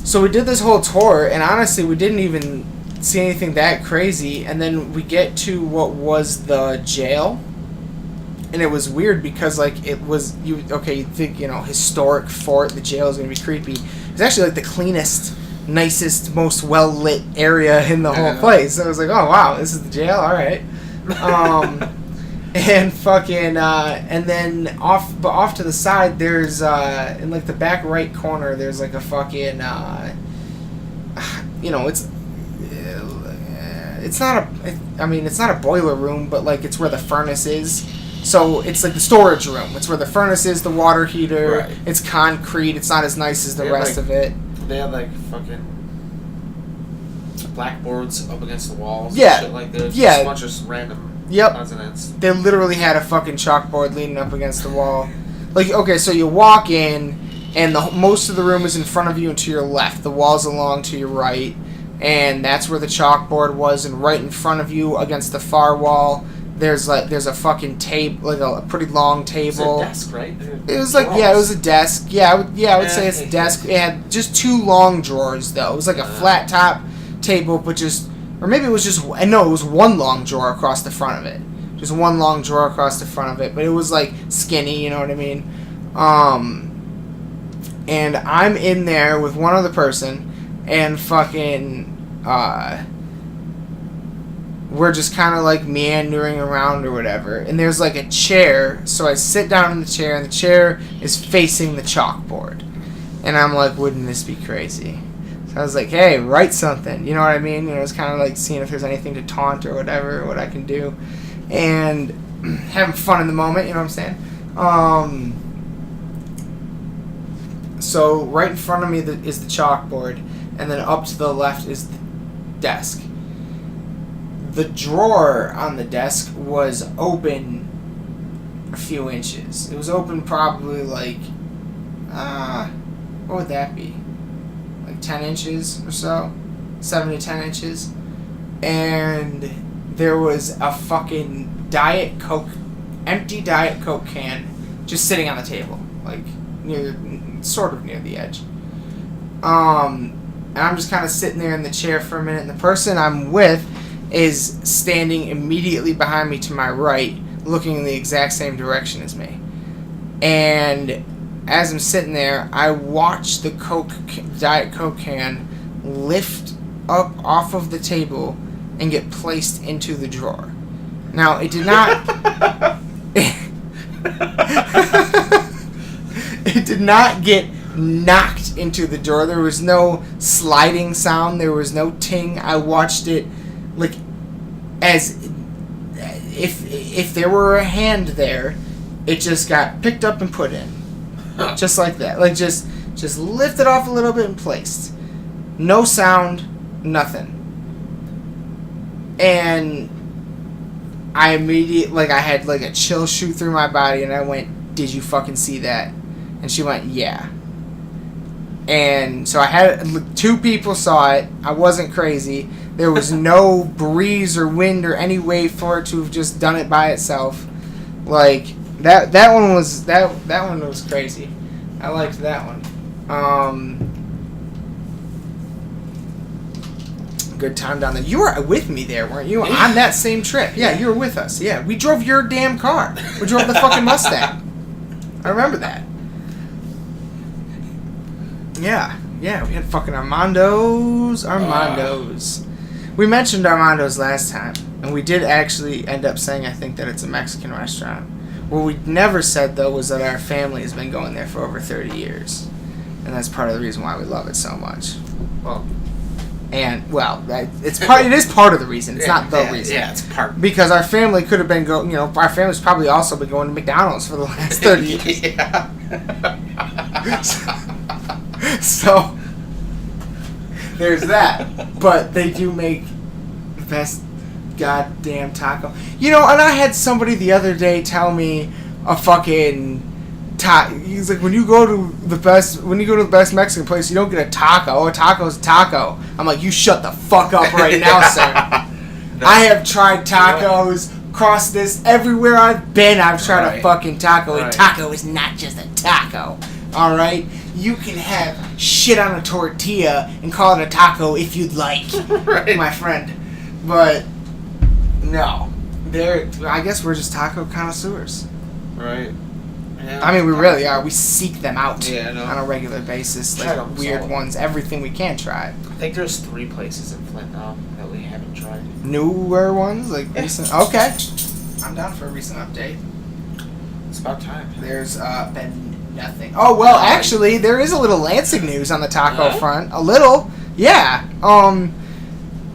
So we did this whole tour, and honestly, we didn't even see anything that crazy. And then we get to what was the jail, and it was weird because like it was you think historic fort, the jail is gonna be creepy. It's actually like the cleanest, nicest, most well lit area in the whole place. So I was like, oh wow, this is the jail, all right. And fucking and then off to the side there's in like the back right corner there's like a fucking it's not a boiler room, but like it's where the furnace is. So it's like the storage room. It's where the furnace is, the water heater. Right. It's concrete. It's not as nice as the rest of it. They have like fucking blackboards up against the walls. Yeah. And shit like that. Yeah. Just a bunch of random consonants. They literally had a fucking chalkboard leaning up against the wall. Like, okay, so you walk in, and most of the room is in front of you and to your left. The wall's along to your right, and that's where the chalkboard was. And right in front of you, against the far wall, there's a fucking table, like a pretty long table. It's a desk, right? It was like, it was a desk. Yeah, I would say it's a desk. It had just 2 long drawers, though. It was like a flat top table, but or maybe it was just, no, it was 1 long drawer across the front of it. Just 1 long drawer across the front of it, but it was like skinny, you know what I mean? And I'm in there with one other person, and fucking, we're just kind of like meandering around or whatever, and there's like a chair, so I sit down in the chair, and the chair is facing the chalkboard, and I'm like, wouldn't this be crazy? So I was like, hey, write something, you know what I mean? You know, it's kind of like seeing if there's anything to taunt or whatever, what I can do, and having fun in the moment, you know what I'm saying? So right in front of me is the chalkboard, and then up to the left is the desk. The drawer on the desk was open a few inches. It was open probably like, what would that be? Like 10 inches or so? 7 to 10 inches. And there was a fucking empty Diet Coke can just sitting on the table. Like, sort of near the edge. And I'm just kind of sitting there in the chair for a minute, and the person I'm with is standing immediately behind me to my right, looking in the exact same direction as me. And as I'm sitting there, I watch the Diet Coke can lift up off of the table and get placed into the drawer. Now, it did not... It did not get knocked into the drawer. There was no sliding sound. There was no ting. I watched it like as if there were a hand there. It just got picked up and put in, just like that. Like just lifted off a little bit and placed. No sound, nothing. And I immediately I had like a chill shoot through my body, and I went, "Did you fucking see that?" And she went, yeah. And so I had 2 people saw it. I wasn't crazy. There was no breeze or wind or any way for it to have just done it by itself. Like that one was that one was crazy. I liked that one. Good time down there. You were with me there, weren't you? On that same trip. Yeah, you were with us. Yeah, we drove your damn car. We drove the fucking Mustang. I remember that. Yeah, we had fucking Armando's. We mentioned Armando's last time, and we did actually end up saying, I think, that it's a Mexican restaurant. What we never said, though, was that our family has been going there for over 30 years. And that's part of the reason why we love it so much. Well, it is part of the reason. It's not the reason. Yeah, it's part. Because our family could have been our family's probably also been going to McDonald's for the last 30 years. Yeah. So there's that. But they do make the best goddamn taco. And I had somebody the other day tell me a fucking he's like, when you go to the best Mexican place, you don't get a taco. A taco's a taco. I'm like, you shut the fuck up right now, sir. No. I have tried tacos across this everywhere I've been. I've tried a fucking taco. A taco is not just a taco. All right, you can have shit on a tortilla and call it a taco if you'd like, my friend. But no, I guess we're just taco connoisseurs. Right. Yeah. I mean, we really are. We seek them out on a regular basis, like weird ones, everything we can try. I think there's 3 places in Flint now that we haven't tried. Newer ones, like recent. Okay, I'm down for a recent update. It's about time. There's been nothing. Oh well, actually, there is a little Lansing news on the taco front. A little, yeah.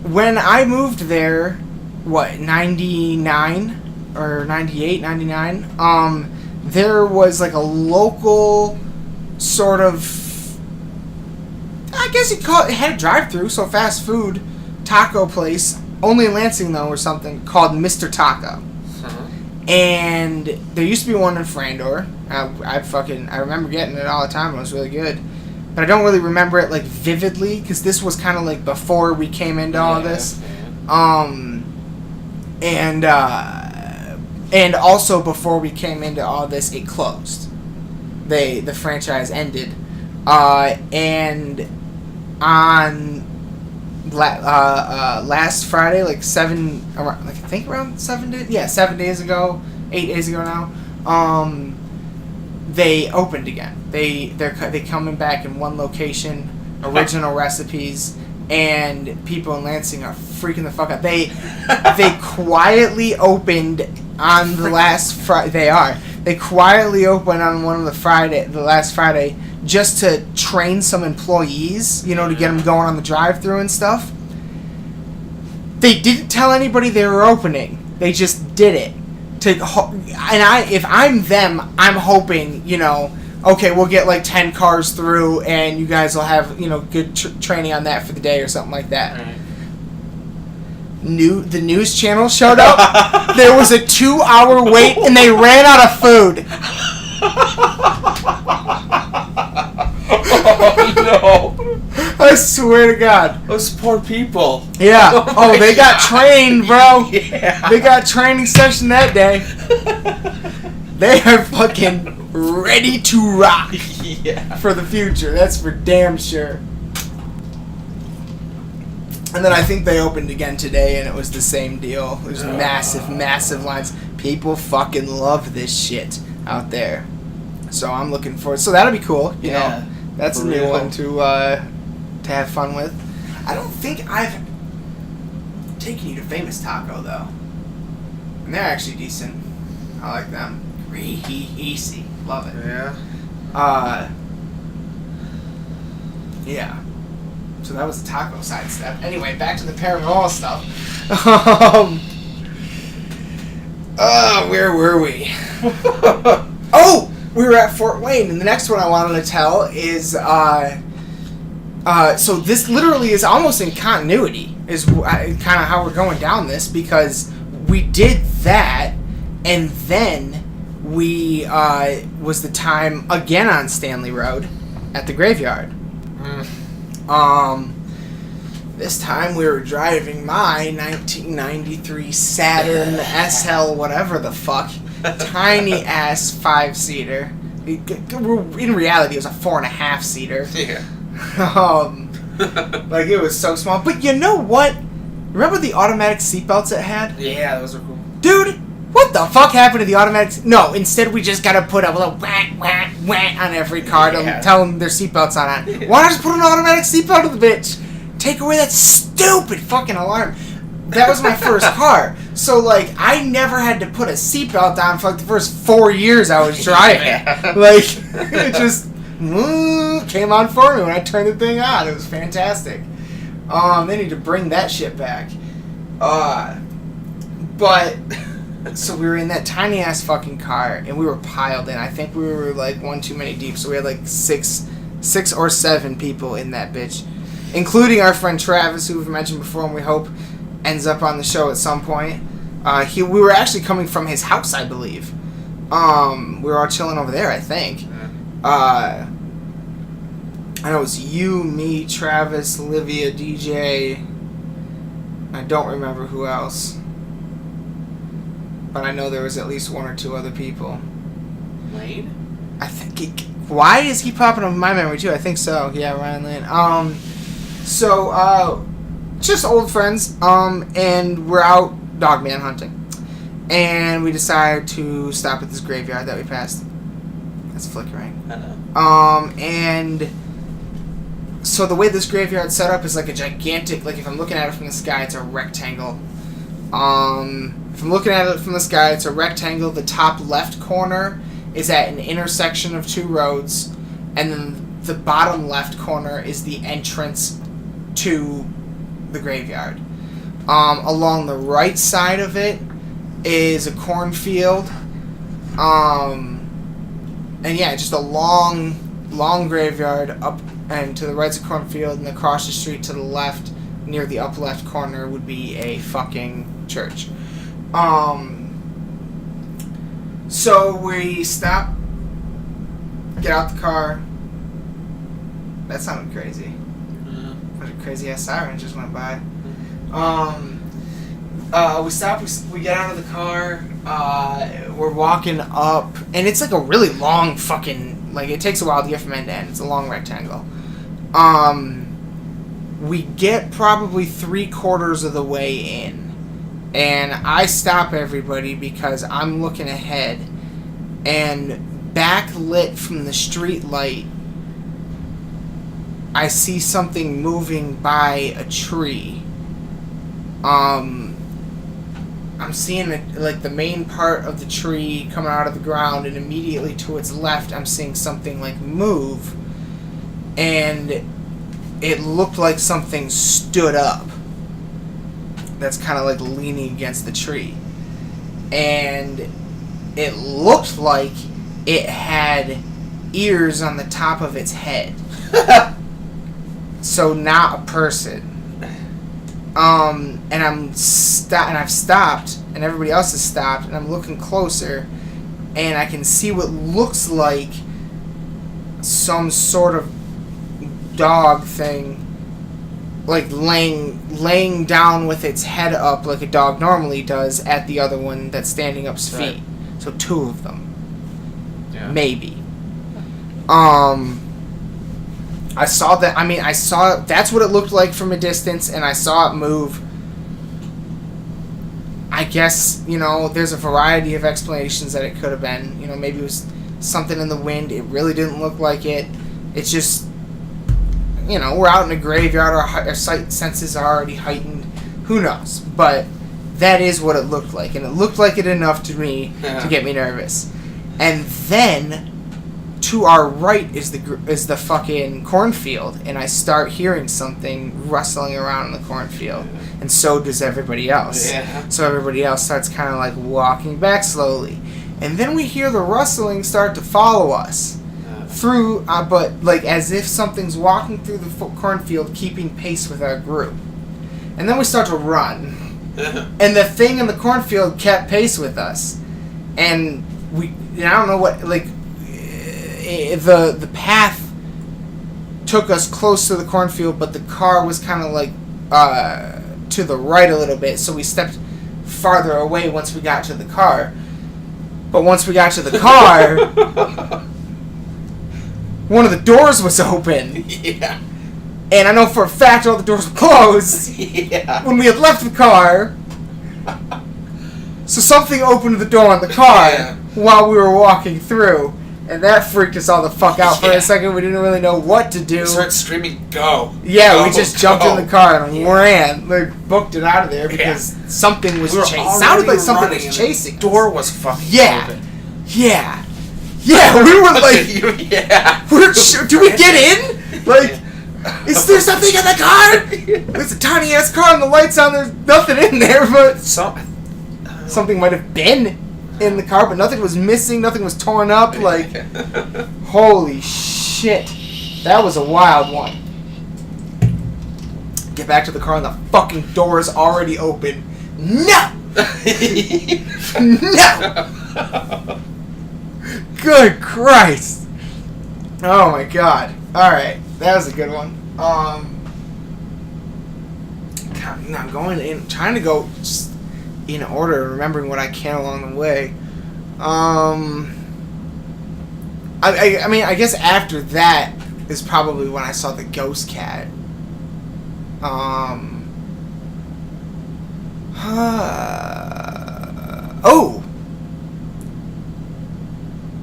When I moved there, 99 or 98, 99. There was like a local sort of, I guess you'd call it had a drive-through, so fast food taco place, only in Lansing though, or something, called Mr. Taco. And there used to be one in Frandor. I remember getting it all the time. It was really good, but I don't really remember it like vividly because this was kind of like before we came into all this. And also before we came into all this, it closed. The franchise ended, and on last Friday, around 7 days, 7 days ago, 8 days ago now, they opened again. They're coming back in one location, original recipes. And people in Lansing are freaking the fuck out. They quietly opened on the last Friday. They quietly opened on the last Friday, just to train some employees, to get them going on the drive-thru and stuff. They didn't tell anybody they were opening. They just did it. If I'm them, I'm hoping, okay, we'll get like 10 cars through, and you guys will have, good training on that for the day or something like that. Right. The news channel showed up. There was a 2-hour wait, and they ran out of food. Oh no! I swear to God. Those poor people. Yeah. Oh, they got trained, bro. Yeah. They got training session that day. They are fucking ready to rock for the future. That's for damn sure. And then I think they opened again today, and it was the same deal. There's massive lines. People fucking love this shit out there. So I'm looking forward. So that'll be cool. You know, that's a new one to have fun with. I don't think I've taken you to Famous Taco though, and they're actually decent. I like them. Easy. Love it. Yeah. Yeah. So that was the taco sidestep. Anyway, back to the paranormal stuff. Where were we? Oh, we were at Fort Wayne, and the next one I wanted to tell is, so this literally is almost in continuity, is kind of how we're going down this, because we did that, and then we, was the time again on Stanley Road at the graveyard. This time we were driving my 1993 Saturn SL whatever the fuck, tiny ass 5-seater. In reality, it was a 4.5-seater. Yeah. Like it was so small. But you know what? Remember the automatic seatbelts it had? Yeah, those are cool. Dude, what the fuck happened to the automatic? No, instead we just gotta put a little whack on every car to tell them their seatbelts on it. Why not just put an automatic seatbelt to the bitch? Take away that stupid fucking alarm. That was my first car. So, like, I never had to put a seatbelt on for, like, the first 4 years I was driving. Yeah. Like, it just came on for me when I turned the thing on. It was fantastic. They need to bring that shit back. But so we were in that tiny ass fucking car, and we were piled in. I think we were like one too many deep, so we had like six or seven people in that bitch, including our friend Travis, who we've mentioned before, and we hope ends up on the show at some point. We were actually coming from his house, I believe. We were all chilling over there, I think. I know it was you, me, Travis, Olivia, DJ. I don't remember who else. But I know there was at least one or two other people. Lane? I think why is he popping up in my memory too? I think so. Yeah, Ryan Lane. Just old friends. And we're out dogman hunting. And we decided to stop at this graveyard that we passed. That's flickering. I know. And so the way this graveyard's set up is like a gigantic, like if I'm looking at it from the sky, it's a rectangle. If I'm looking at it from the sky, it's a rectangle. The top left corner is at an intersection of two roads, and then the bottom left corner is the entrance to the graveyard. Along the right side of it is a cornfield. And yeah, just a long graveyard up, and to the right's a cornfield, and across the street to the left, near the up left corner, would be a fucking church. So we stop, get out the car. That sounded crazy. What a crazy ass siren just went by. We stop, we get out of the car, we're walking up, and it's like a really long fucking, like it takes a while to get from end to end. It's a long rectangle. We get probably 3/4 of the way in, and I stop everybody because I'm looking ahead, and backlit from the street light, I see something moving by a tree. I'm seeing like the main part of the tree coming out of the ground, and immediately to its left I'm seeing something like move, and it looked like something stood up that's kind of like leaning against the tree, and it looked like it had ears on the top of its head. So not a person. And I've stopped, and everybody else has stopped, and I'm looking closer, and I can see what looks like some sort of dog thing, like laying down with its head up like a dog normally does at the other one that's standing up's feet. Right. So two of them. Yeah. Maybe. I saw that. I mean, that's what it looked like from a distance, and I saw it move. I guess, there's a variety of explanations that it could have been. Maybe it was something in the wind. It really didn't look like it. It's just, we're out in a graveyard. Our sight senses are already heightened. Who knows? But that is what it looked like, and it looked like it enough to me to get me nervous. And then to our right is the fucking cornfield, and I start hearing something rustling around in the cornfield, and so does everybody else. Yeah. So everybody else starts kind of like walking back slowly, and then we hear the rustling start to follow us through, but like as if something's walking through the cornfield, keeping pace with our group, and then we start to run, and the thing in the cornfield kept pace with us, and I don't know what, like. The path took us close to the cornfield, but the car was kind of like to the right a little bit, so we stepped farther away once we got to the car. But once we got to the car, one of the doors was open. Yeah. And I know for a fact all the doors were closed. Yeah. When we had left the car. So something opened the door on the car while we were walking through. And that freaked us all the fuck out for a second. We didn't really know what to do. We started screaming, go! Yeah, we just jumped in the car and ran. Like, booked it out of there because something was chasing. Sounded like something was chasing us. The door was fucking open. Yeah. Yeah, we were like, yeah. Do we get in? Like, is there something in the car? It's a tiny ass car and the lights on. There's nothing in there, but something might have been in the car, but nothing was missing. Nothing was torn up. Like, holy shit, that was a wild one. Get back to the car and the fucking door is already open. No. No. Good Christ. Oh my God. Alright. That was a good one. Now going in, trying to go just in order, remembering what I can along the way. I mean, I guess after that is probably when I saw the ghost cat. Oh!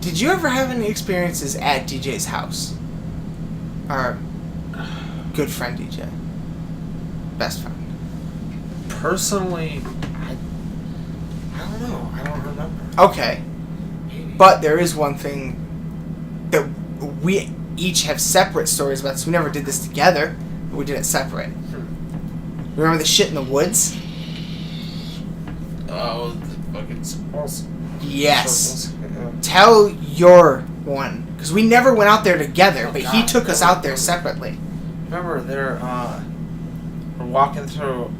Did you ever have any experiences at DJ's house? Our good friend DJ. Best friend. Personally, I don't know. I don't remember. Okay. But there is one thing that we each have separate stories about, so we never did this together. But we did it separate. Remember the shit in the woods? Oh, the fucking circles. Yes. Circles. Tell your one. Because we never went out there together, but God, he took us out there separately. Remember, we're walking through,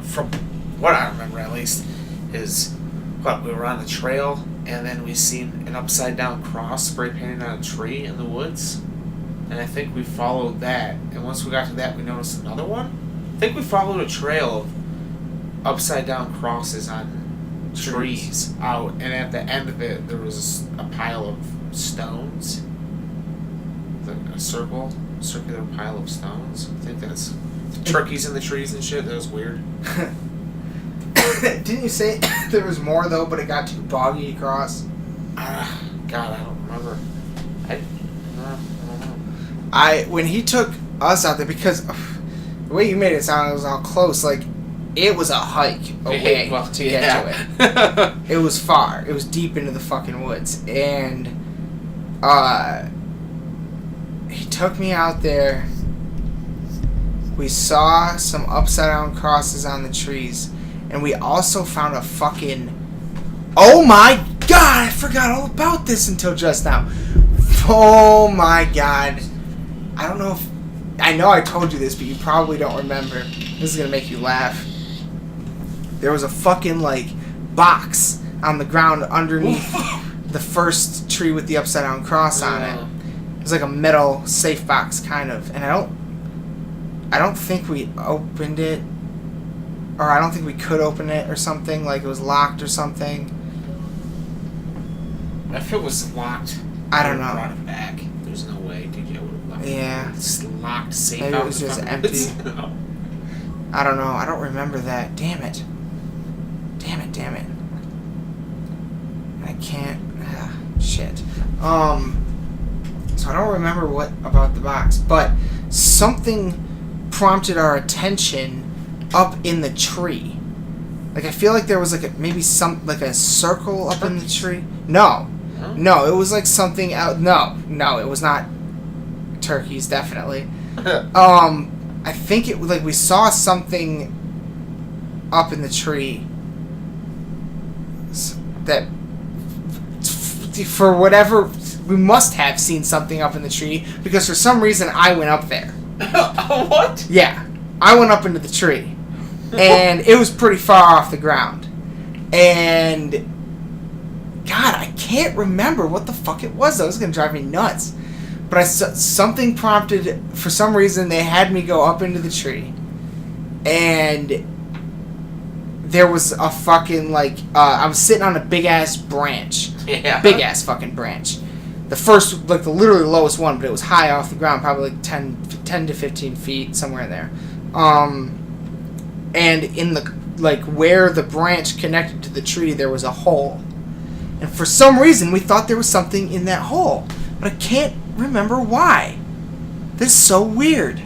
from what I remember at least, is, we were on the trail, and then we seen an upside-down cross spray painted on a tree in the woods, and I think we followed that, and once we got to that, we noticed another one. I think we followed a trail of upside-down crosses on trees out, and at the end of it, there was a pile of stones. Like a circular pile of stones. I think that's turkeys in the trees and shit. That was weird. Didn't you say there was more though, but it got too boggy to cross? God, I don't remember. I don't know. When he took us out there, because the way you made it sound, it was all close. Like, it was a hike away to get to it. It was far. It was deep into the fucking woods, and he took me out there. We saw some upside down crosses on the trees, and we also found a fucking... Oh my God, I forgot all about this until just now. Oh my God. I don't know if... I know I told you this, but you probably don't remember. This is going to make you laugh. There was a fucking, like, box on the ground underneath the first tree with the upside down cross on it. It was like a metal safe box, kind of. And I don't think we opened it. Or I don't think we could open it or something. Like, it was locked or something. If it was locked, I don't know. Brought it back. There's no way DJ would have left it. Yeah. It's locked safe. Maybe it was just empty. No. I don't know. I don't remember that. Damn it. Damn it. I can't. Shit. So I don't remember what about the box, but something prompted our attention up in the tree. Like, I feel like there was like maybe a circle up in the tree. No, it was like something out. No, it was not turkeys. Definitely. I think it was like we saw something up in the tree that, for whatever, we must have seen something up in the tree, because for some reason I went up there. What? Yeah, I went up into the tree, and it was pretty far off the ground, and God, I can't remember what the fuck it was. That was gonna drive me nuts. But something prompted, for some reason, they had me go up into the tree. And there was a fucking, like, I was sitting on a big-ass branch. Yeah. Big-ass fucking branch. The first, like, the literally lowest one, but it was high off the ground, probably like 10 to 15 feet, somewhere in there. And in the, like, where the branch connected to the tree, there was a hole. And for some reason, we thought there was something in that hole. But I can't remember why. This is so weird.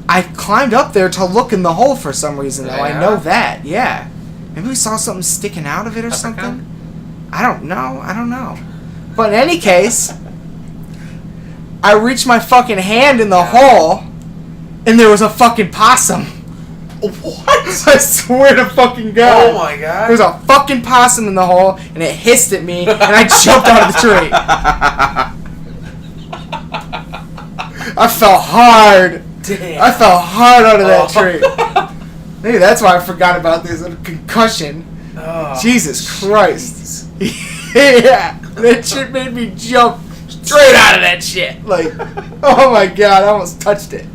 I climbed up there to look in the hole for some reason, though. Yeah. I know that, yeah. Maybe we saw something sticking out of it or something? I don't know. But in any case, I reached my fucking hand in the hole, and there was a fucking possum. What? I swear to fucking God. Oh my God. There was a fucking possum in the hole, and it hissed at me, and I jumped out of the tree. I fell hard. Damn. I fell hard out of that tree. Maybe that's why I forgot about this concussion. Oh, Jesus Christ. Yeah. That shit made me jump straight out of that shit. Like, oh my God, I almost touched it.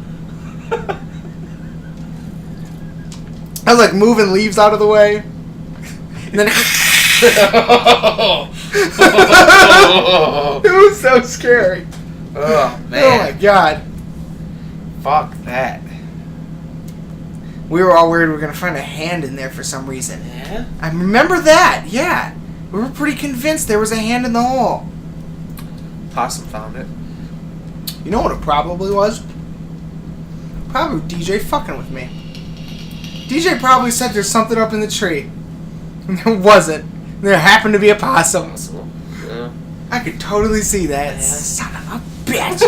I was like moving leaves out of the way. And then it was so scary. Oh, man. Oh my God. Fuck that. We were all worried we were going to find a hand in there for some reason. Yeah? I remember that, yeah. We were pretty convinced there was a hand in the hole. Possum found it. You know what it probably was? Probably DJ fucking with me. DJ probably said there's something up in the tree. And there wasn't. There happened to be a possum. Possible. Yeah. I could totally see that. Yeah. Son of a bitch.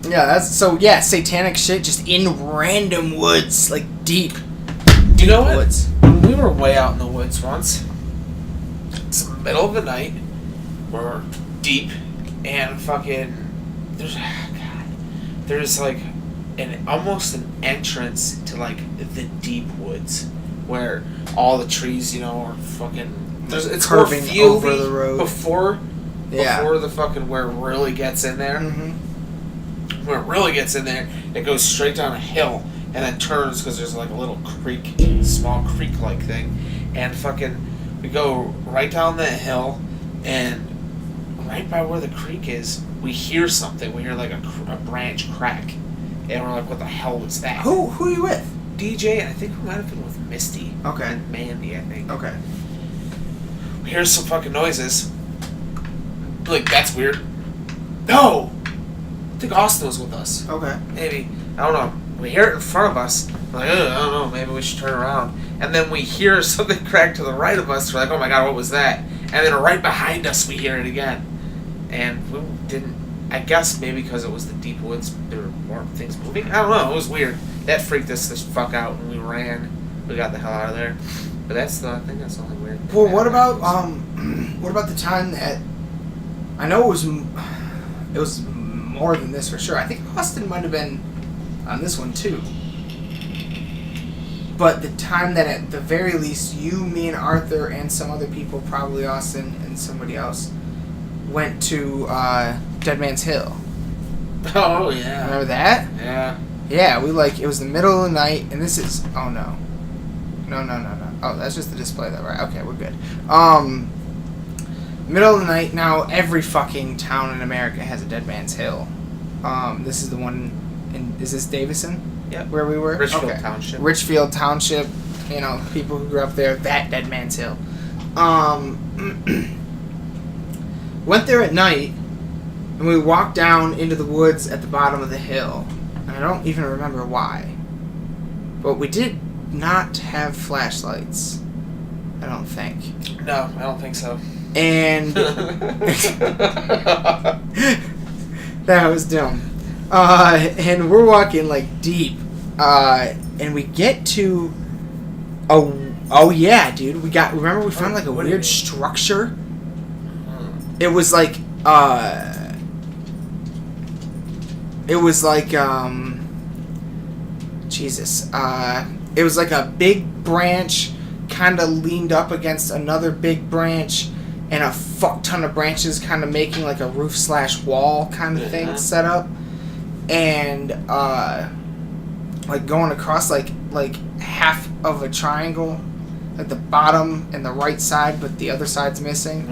Yeah, that's so. Yeah, satanic shit just in random woods, like deep. You know what? Woods. When we were way out in the woods once, it's the middle of the night, we're deep, and fucking there's like almost an entrance to like the deep woods where all the trees, are fucking. It's curving more fieldy over the road before Yeah. the fucking where it really gets in there. Mm-hmm. Where it really gets in there, it goes straight down a hill and then turns because there's like a little creek, small creek-like thing, and fucking we go right down that hill, and right by where the creek is, we hear something. We hear like a branch crack, and we're like, "What the hell was that?" Who are you with? DJ, and I think we might have been with Misty. Okay. And Mandy, I think. Okay. We hear some fucking noises. Like, that's weird. No! I think Austin was with us. Okay. Maybe. I don't know. We hear it in front of us. We're like, I don't know, maybe we should turn around. And then we hear something crack to the right of us. We're like, oh my God, what was that? And then right behind us, we hear it again. And we didn't, I guess maybe because it was the deep woods, there were more things moving. I don't know, it was weird. That freaked us the fuck out, and we ran. We got the hell out of there. But I think that's the only weird thing. Well, what about the time that I know it was more than this for sure. I think Austin might have been on this one too. But the time that at the very least you, me, and Arthur and some other people, probably Austin and somebody else, went to Dead Man's Hill. Oh yeah. Remember that? Yeah. Yeah, it was the middle of the night, and this is no. Oh, that's just the display though, right? Okay, we're good. Middle of the night. Now every fucking town in America has a Dead Man's Hill. This is the one is this Davison? Yep. Where we were? Richfield Township. Richfield Township, people who grew up there, that Dead Man's Hill. Went there at night, and we walked down into the woods at the bottom of the hill. And I don't even remember why. But we did not have flashlights. I don't think. No, I don't think so. And that was dumb. And we're walking like deep, and we get to oh yeah, dude. Remember we found like a weird structure. It was like Jesus. It was like a big branch kind of leaned up against another big branch, and a fuck ton of branches kind of making like a roof/wall kind of thing set up, and like going across like half of a triangle at the bottom and the right side, but the other side's missing.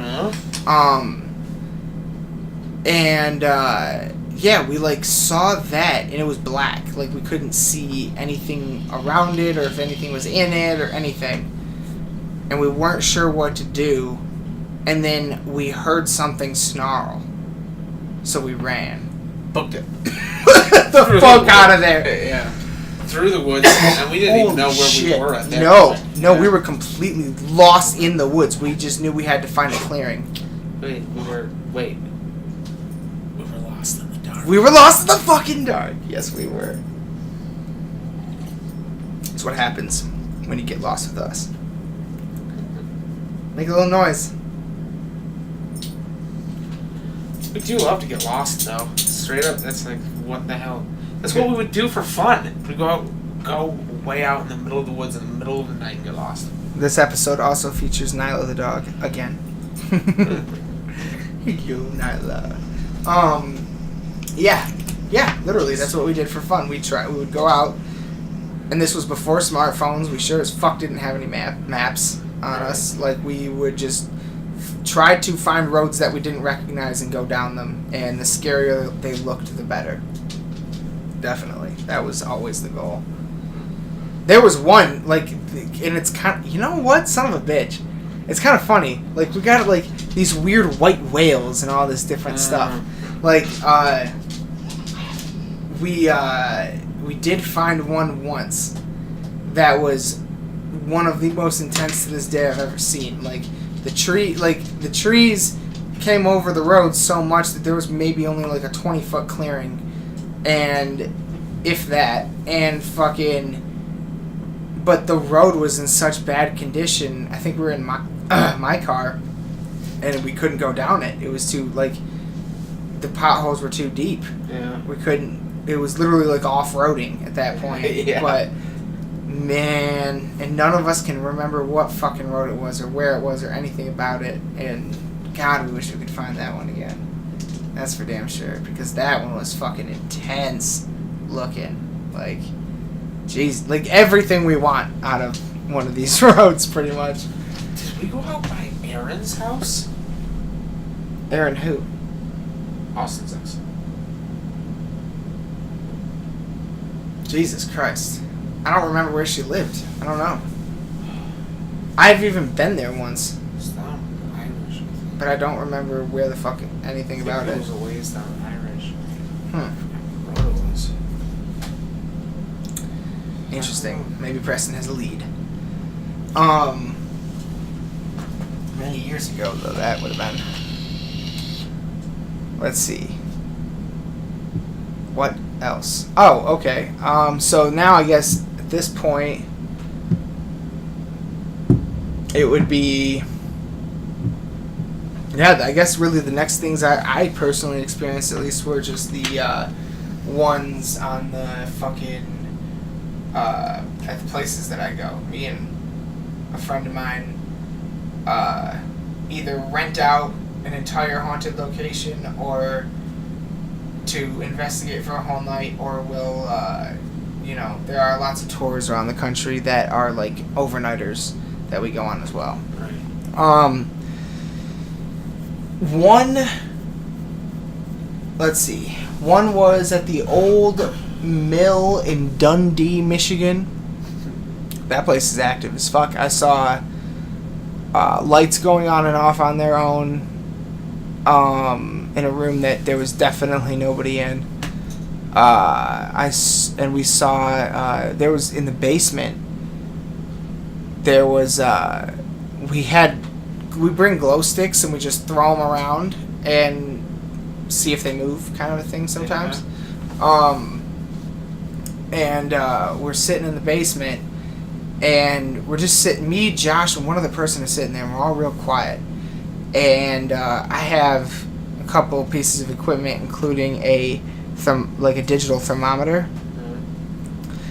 Yeah, we like saw that, and it was black. Like we couldn't see anything around it, or if anything was in it, or anything. And we weren't sure what to do. And then we heard something snarl, so we ran. Booked it. The fuck out of there. Yeah. through the woods, and we didn't even know where we were at that point. No, we were completely lost in the woods. We just knew we had to find a clearing. We were lost in the dark. We were lost in the fucking dark. Yes, we were. That's what happens when you get lost with us. Make a little noise. We do love to get lost, though. Straight up, that's like, what the hell? That's what we would do for fun. We'd go way out in the middle of the woods in the middle of the night and get lost. This episode also features Nyla the dog again. You, Nyla. Yeah, literally, that's what we did for fun. We would go out, and this was before smartphones. We sure as fuck didn't have any maps on us. Like, we would just try to find roads that we didn't recognize and go down them, and the scarier they looked, the better. Definitely. That was always the goal. There was one, like, and it's kind of, you know what? Son of a bitch. It's kind of funny. Like, we got, like, these weird white whales and all this different stuff. Like, we did find one once that was one of the most intense to this day I've ever seen. Like, the trees came over the road so much that there was maybe only, like, a 20-foot clearing. And if that, and fucking, but the road was in such bad condition. I think we were in my car, and we couldn't go down it. It was too, like, the potholes were too deep. Yeah. We couldn't. It was literally like off-roading at that point. Yeah. But man, and none of us can remember what fucking road it was or where it was or anything about it. And God, we wish we could find that one again. That's for damn sure, because that one was fucking intense looking. Like, jeez, like everything we want out of one of these roads, pretty much. Did we go out by Aaron's house? Aaron who? Austin's house. Jesus Christ. I don't remember where she lived. I don't know. I've even been there once. It's down Irish, I think. But I don't remember where the fuck anything about it. It was a ways down Irish. Hmm. What it was. Interesting. Maybe Preston has a lead. Many years ago, though, that would have been. Let's see. What else? Oh, okay. So now I guess at this point, it would be. Yeah, I guess really the next things I personally experienced at least were just the ones on the fucking at the places that I go. Me and a friend of mine either rent out an entire haunted location or to investigate for a whole night, or we'll there are lots of tours around the country that are like overnighters that we go on as well. Right. One was at the old mill in Dundee, Michigan. That place is active as fuck. I saw lights going on and off on their own in a room that there was definitely nobody in. We saw there was in the basement. There was we bring glow sticks and we just throw them around and see if they move, kind of a thing sometimes. Yeah. We're sitting in the basement, and we're just sitting. Me, Josh, and one other person is sitting there. And we're all real quiet, and I have a couple pieces of equipment, including a digital thermometer,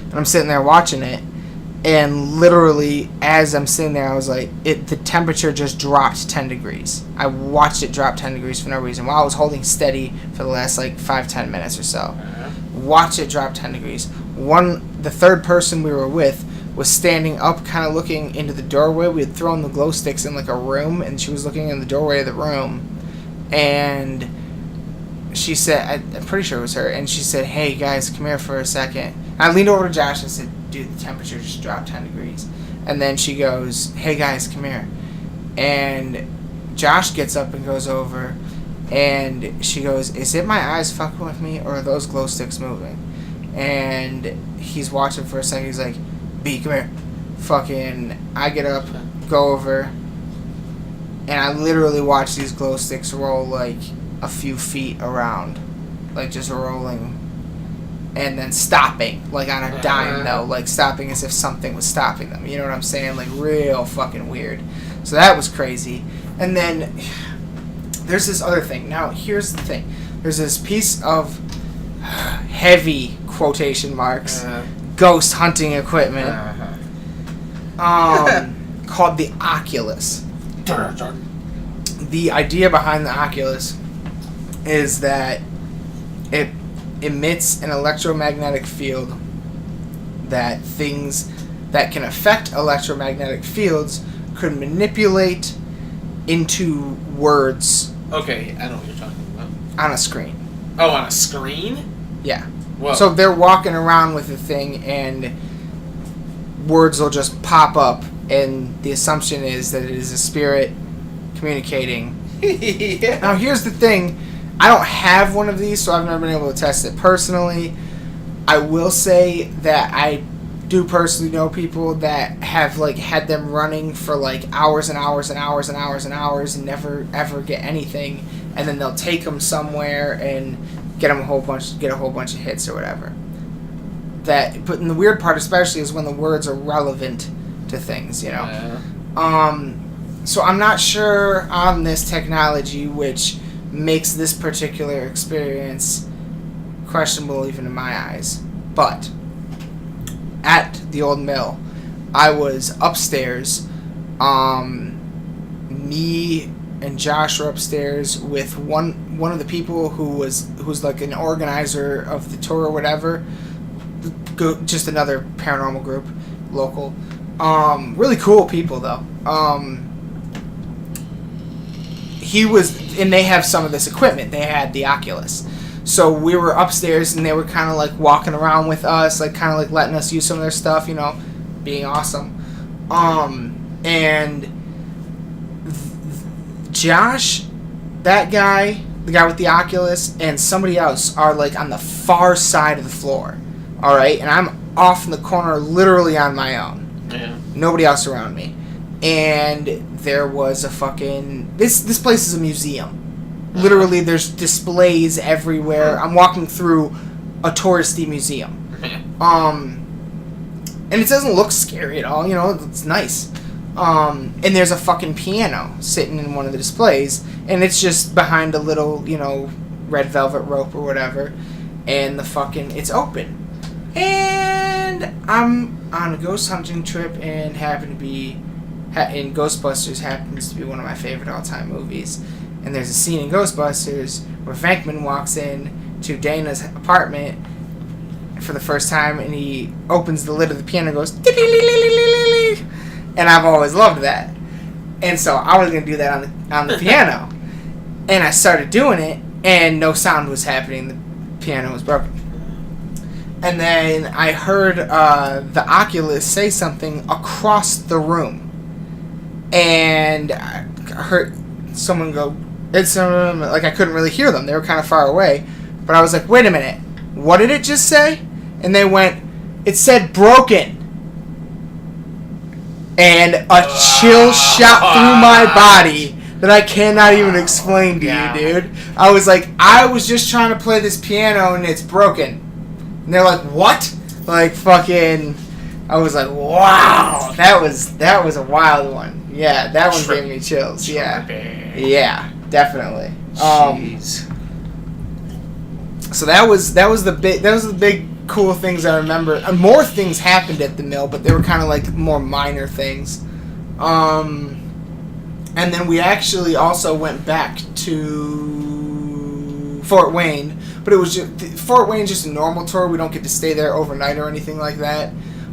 and I'm sitting there watching it. And literally, as I'm sitting there, I was like, the temperature just dropped 10 degrees. I watched it drop 10 degrees for no reason while I was holding steady for the last 5-10 minutes or so. Watch it drop 10 degrees. The third person we were with was standing up, kind of looking into the doorway. We had thrown the glow sticks in a room, and she was looking in the doorway of the room. And she said, I'm pretty sure it was her, and she said, "Hey guys, come here for a second." I leaned over to Josh and said, "Dude, the temperature just dropped 10 degrees. And then she goes, "Hey guys, come here." And Josh gets up and goes over, and she goes, "Is it my eyes fucking with me, or are those glow sticks moving?" and he's watching for a second. He's like, B, come here. Fucking, I get up, go over, and I literally watch these glow sticks roll like a few feet around, like just rolling, and then stopping, like on a dime though, like stopping as if something was stopping them. You know what I'm saying? Like real fucking weird. So that was crazy. And then there's this other thing. Now here's the thing. There's this piece of heavy quotation marks ghost hunting equipment called the Oculus. The idea behind the Oculus is that it emits an electromagnetic field that things that can affect electromagnetic fields could manipulate into words. Okay, I know what you're talking about. On a screen. Oh, on a screen? Yeah. Whoa. So they're walking around with the thing and words will just pop up, and the assumption is that it is a spirit communicating. Yeah. Now here's the thing. I don't have one of these, so I've never been able to test it personally. I will say that I do personally know people that have like had them running for like hours and hours and hours and hours and hours and never ever get anything, and then they'll take them somewhere and get a whole bunch of hits or whatever. But the weird part especially is when the words are relevant to things, you know. Yeah. So I'm not sure on this technology, which makes this particular experience questionable even in my eyes. But at the old mill, I was upstairs. Me and Josh were upstairs with one of the people who's like an organizer of the tour or whatever. Just another paranormal group, local. Really cool people though. And they have some of this equipment. They had the Oculus. So we were upstairs and they were kind of like walking around with us, like kind of like letting us use some of their stuff, you know, being awesome. And Josh, that guy, the guy with the Oculus, and somebody else are like on the far side of the floor. All right. And I'm off in the corner, literally on my own. Yeah. Nobody else around me. And there was a fucking... This place is a museum. Literally, there's displays everywhere. I'm walking through a touristy museum. And it doesn't look scary at all, you know, it's nice. And there's a fucking piano sitting in one of the displays, and it's just behind a little, you know, red velvet rope or whatever, and it's open. And I'm on a ghost hunting trip and happen to be... And Ghostbusters happens to be one of my favorite all-time movies. And there's a scene in Ghostbusters where Venkman walks in to Dana's apartment for the first time, and he opens the lid of the piano and goes, and I've always loved that. And so I was going to do that on the piano. And I started doing it, and no sound was happening. The piano was broken. And then I heard the Oculus say something across the room. And I heard someone go, like I couldn't really hear them. They were kind of far away. But I was like, wait a minute. What did it just say? And they went, it said broken. And a chill shot through my body that I cannot even explain to you, dude. I was like, I was just trying to play this piano and it's broken. And they're like, what? Like fucking... I was like, wow, that was a wild one. Yeah, that one gave me chills. Yeah, definitely. Jeez. So that was the big cool things I remember. More things happened at the mill, but they were kind of like more minor things. And then we actually also went back to Fort Wayne, but it was Fort Wayne's just a normal tour. We don't get to stay there overnight or anything like that.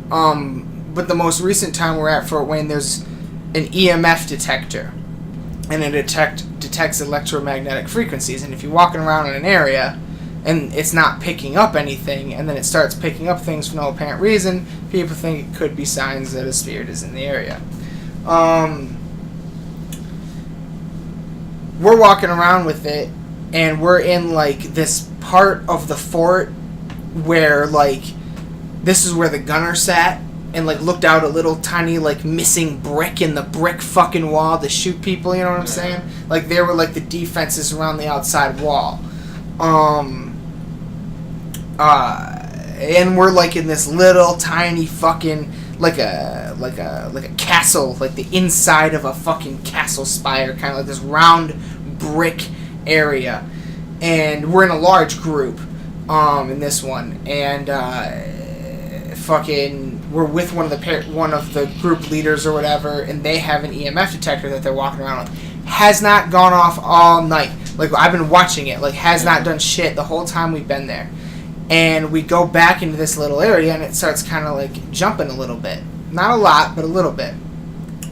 But the most recent time we're at Fort Wayne, there's an EMF detector, and it detects electromagnetic frequencies. And if you're walking around in an area and it's not picking up anything, and then it starts picking up things for no apparent reason, people think it could be signs that a spirit is in the area. We're walking around with it, and we're in like this part of the fort where, like, this is where the gunner sat and, like, looked out a little tiny, like, missing brick in the brick fucking wall to shoot people, you know what I'm saying? Like, they were, like, the defenses around the outside wall. And we're, like, in this little tiny fucking, like a castle, like the inside of a fucking castle spire, kind of like this round brick area. And we're in a large group, in this one. And, we're with one of the group leaders or whatever, and they have an EMF detector that they're walking around with. Has not gone off all night. Like, I've been watching it. Like, has not done shit the whole time we've been there. And we go back into this little area, and it starts kind of, like, jumping a little bit. Not a lot, but a little bit.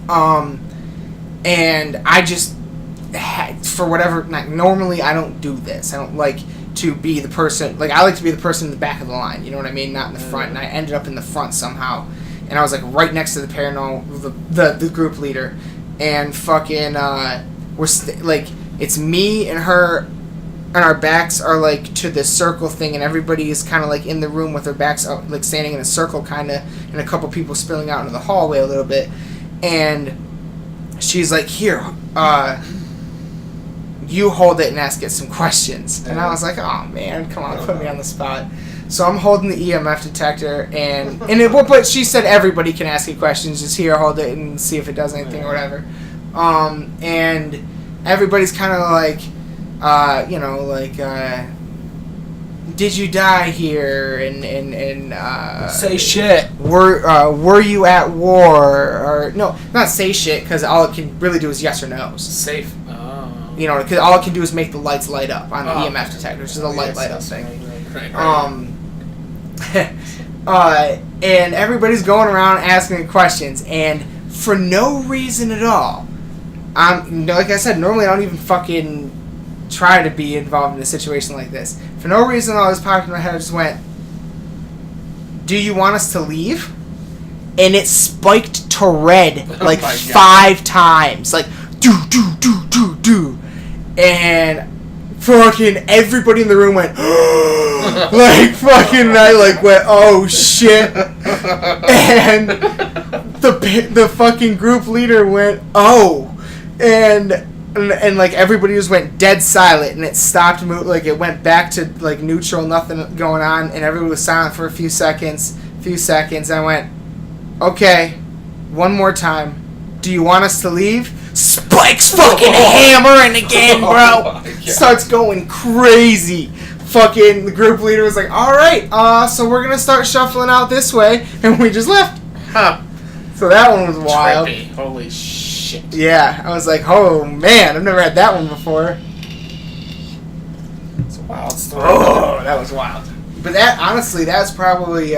And I just for whatever, normally I don't do this. I don't like to be the person, like, I like to be the person in the back of the line, you know what I mean? Not in the front. And I ended up in the front somehow. And I was, like, right next to the paranormal, the group leader. And fucking, like, it's me and her, and our backs are, like, to this circle thing, and everybody is kind of, like, in the room with their backs up, like, standing in a circle, kind of, and a couple people spilling out into the hallway a little bit. And she's like, here, you hold it and ask it some questions. And I was like, oh, man, come on, put me on the spot. So I'm holding the EMF detector, but she said everybody can ask you questions. Just here, hold it, and see if it does anything or whatever. And everybody's kind of like, did you die here? And say shit. Were you at war? Or no, not say shit, because all it can really do is yes or no's. Safe. You know, because all it can do is make the lights light up on the EMF detector. It's just a light up thing. Right. And everybody's going around asking questions, and for no reason at all, like I said, normally I don't even fucking try to be involved in a situation like this. For no reason, all this popped in my head, I just went, do you want us to leave? And it spiked to red, like, 5 times. Like, do. And fucking everybody in the room went, like, fucking, and I, like, went, oh, shit. And the fucking group leader went, oh. And like, everybody just went dead silent, and it stopped moving, like, it went back to, like, neutral, nothing going on, and everyone was silent for a few seconds. I went, okay, one more time. Do you want us to leave? Spike's fucking hammering again, bro. Starts going crazy. Fucking the group leader was like, alright, so we're gonna start shuffling out this way, and we just left. Huh. So that one was wild. Trippy. Holy shit. Yeah, I was like, oh man, I've never had that one before. It's a wild story. Oh, that was wild. But that, honestly, that's probably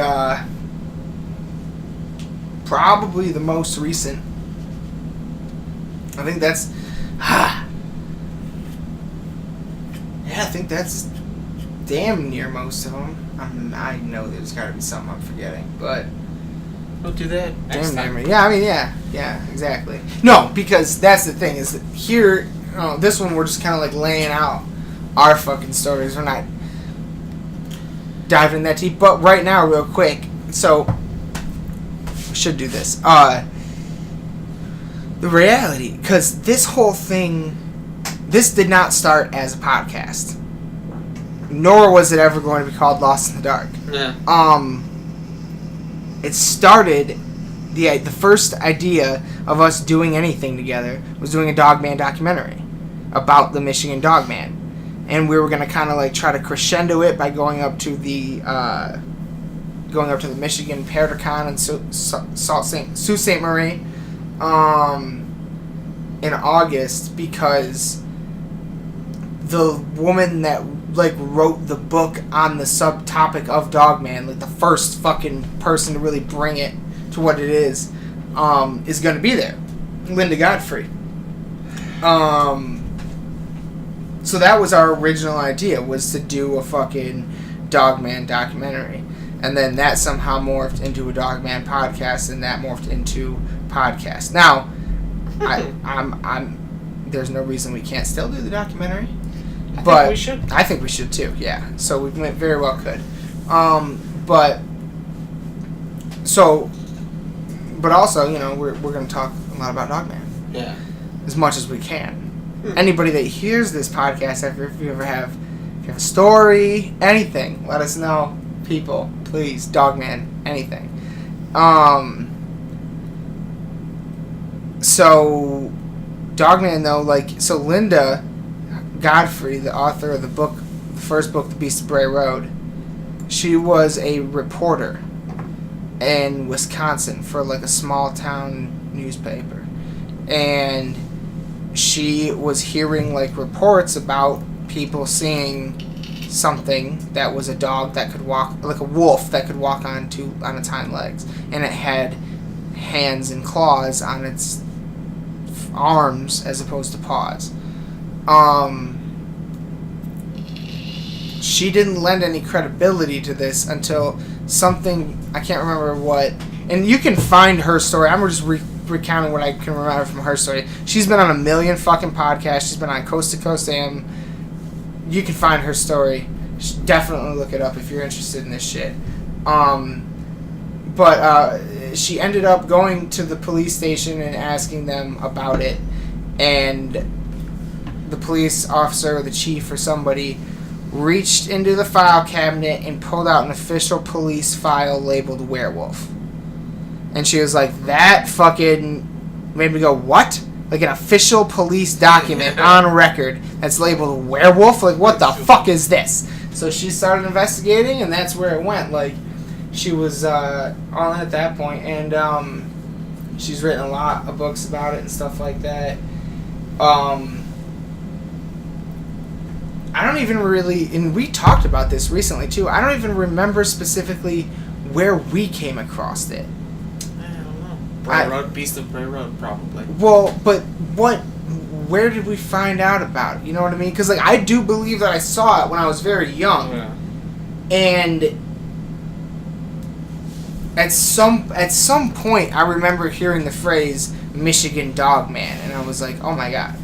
the most recent. I think that's... I think that's damn near most of them. I know there's got to be something I'm forgetting, but... We'll do that next time. Yeah, I mean, yeah, exactly. No, because that's the thing, is that here, this one we're just kind of like laying out our fucking stories. We're not diving in that deep, but right now, real quick, so... We should do this. The reality, because this whole thing, this did not start as a podcast, nor was it ever going to be called Lost in the Dark. Yeah. It started, the first idea of us doing anything together was doing a Dogman documentary about the Michigan Dogman, and we were going to kind of like try to crescendo it by going up to the Michigan Paranormal and Sault Ste. Marie in August, because the woman that like wrote the book on the subtopic of Dogman, like the first fucking person to really bring it to what it is going to be there, Linda Godfrey. So that was our original idea, was to do a fucking Dogman documentary. And then that somehow morphed into a Dogman podcast, and that morphed into podcast. Now, I'm there's no reason we can't still do the documentary. I think we should. I think we should too, yeah. So we very well could. But also, you know, we're going to talk a lot about Dogman. Yeah. As much as we can. Anybody that hears this podcast, if you have a story, anything, let us know. People, please, Dogman, anything. So, Dogman, though, so Linda Godfrey, the author of the first book, The Beast of Bray Road, she was a reporter in Wisconsin for, a small town newspaper. And she was hearing, reports about people seeing something that was a dog that could walk, like a wolf that could walk on its hind legs, and it had hands and claws on its arms as opposed to paws. She didn't lend any credibility to this until something, I can't remember what, and you can find her story. I'm just recounting what I can remember from her story. She's been on a million fucking podcasts. She's been on Coast to Coast AM. You can find her story. Definitely look it up if you're interested in this shit. But she ended up going to the police station and asking them about it. And the police officer or the chief or somebody reached into the file cabinet and pulled out an official police file labeled werewolf. And she was like, that fucking made me go, what? Like an official police document on record that's labeled werewolf? Like, what the fuck is this? So she started investigating, and that's where it went. She was all in at that point, and she's written a lot of books about it and stuff like that. I don't even really, and we talked about this recently too, I don't even remember specifically where we came across it. I don't know. Bray Road, Beast of Bray Road, probably. Well, but where did we find out about it? You know what I mean? Because, I do believe that I saw it when I was very young. Yeah. And at some point, I remember hearing the phrase Michigan Dogman, and I was like, oh my god.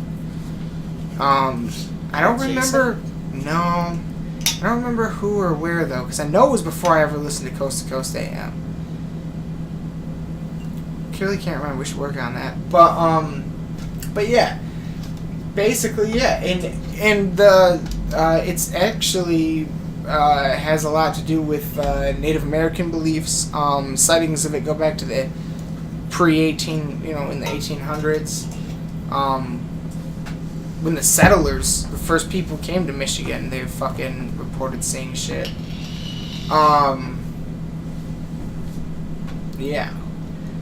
I don't remember. No. I don't remember who or where, though, because I know it was before I ever listened to Coast AM. Clearly can't remember. We should work on that. But yeah. Basically, yeah. And the it's actually has a lot to do with Native American beliefs. Sightings of it go back to the in the 1800s. When the settlers, the first people came to Michigan, they fucking reported seeing shit. Yeah.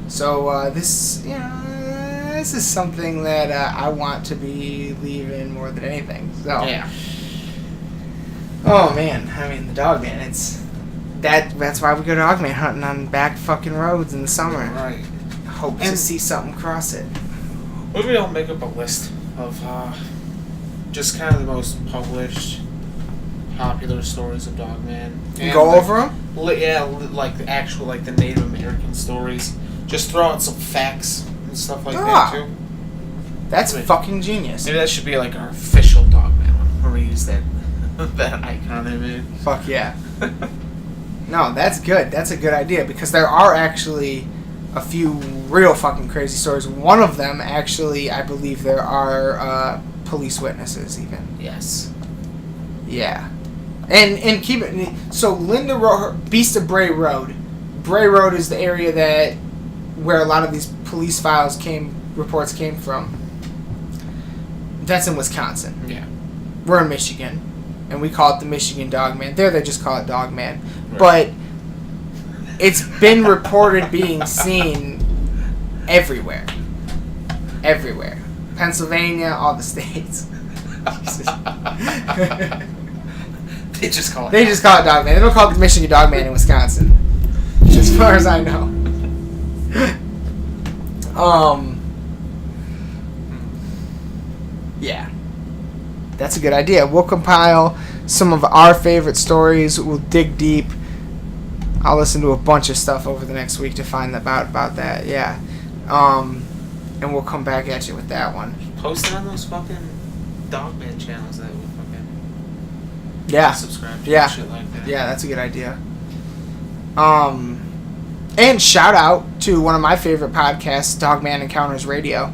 So this is something that I want to believe in more than anything. So yeah. Oh man, I mean the Dogman. That's why we go dogman hunting on back fucking roads in the summer. Right. Hope to see something cross it. What if we don't make up a list of just kind of the most published, popular stories of Dogman? And go over them? The actual, the Native American stories. Just throw out some facts and stuff like that, too. That's fucking genius. Maybe that should be, our official Dogman one, where we use that icon image. Fuck yeah. No, that's good. That's a good idea, because there are actually a few real fucking crazy stories. One of them, actually, I believe there are police witnesses, even. Yes. Yeah. And keep it... So, Linda wrote her Beast of Bray Road. Bray Road is the area where a lot of these police reports came from. That's in Wisconsin. Yeah. We're in Michigan, and we call it the Michigan Dogman. There, they just call it Dogman. Right. But it's been reported being seen everywhere. Everywhere. Pennsylvania, all the states. They just call it Dogman. They don't call it the Michigan Dogman in Wisconsin. As far as I know. Yeah. That's a good idea. We'll compile some of our favorite stories. We'll dig deep. I'll listen to a bunch of stuff over the next week to find about that. Yeah. And we'll come back at you with that one. Post it on those fucking Dogman channels that we fucking subscribe to. Shit like that. Yeah, that's a good idea. And shout out to one of my favorite podcasts, Dogman Encounters Radio,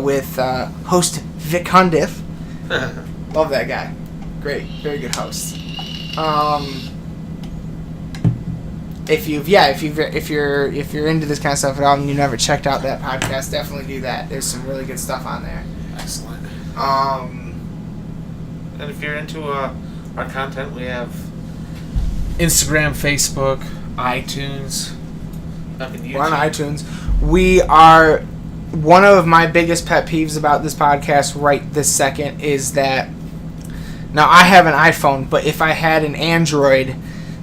with host Vic Hundiff. Love that guy. Great, very good host. If you're into this kind of stuff at all and you never checked out that podcast, definitely do that. There's some really good stuff on there. Excellent. And if you're into our content, we have Instagram, Facebook, iTunes. We're on iTunes. We are... One of my biggest pet peeves about this podcast right this second is that... Now, I have an iPhone, but if I had an Android,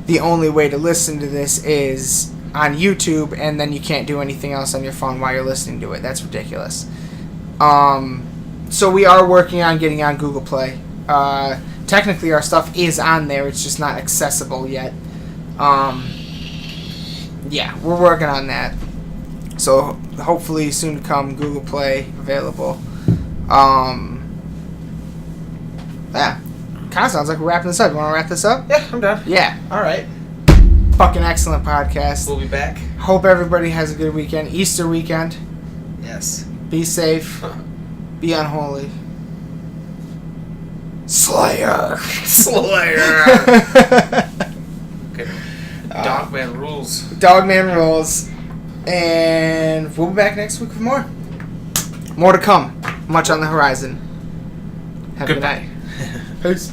the only way to listen to this is on YouTube, and then you can't do anything else on your phone while you're listening to it. That's ridiculous. So we are working on getting on Google Play. Technically, our stuff is on there. It's just not accessible yet. Yeah, we're working on that. So hopefully soon to come, Google Play available. Yeah. Kind of sounds like we're wrapping this up. You want to wrap this up? Yeah, I'm done. Yeah. All right. Fucking excellent podcast. We'll be back. Hope everybody has a good weekend. Easter weekend. Yes. Be safe. Be unholy. Slayer. Okay. Dogman rules. Dogman rules. And we'll be back next week with more. More to come. Much on the horizon. Have a good night. Peace.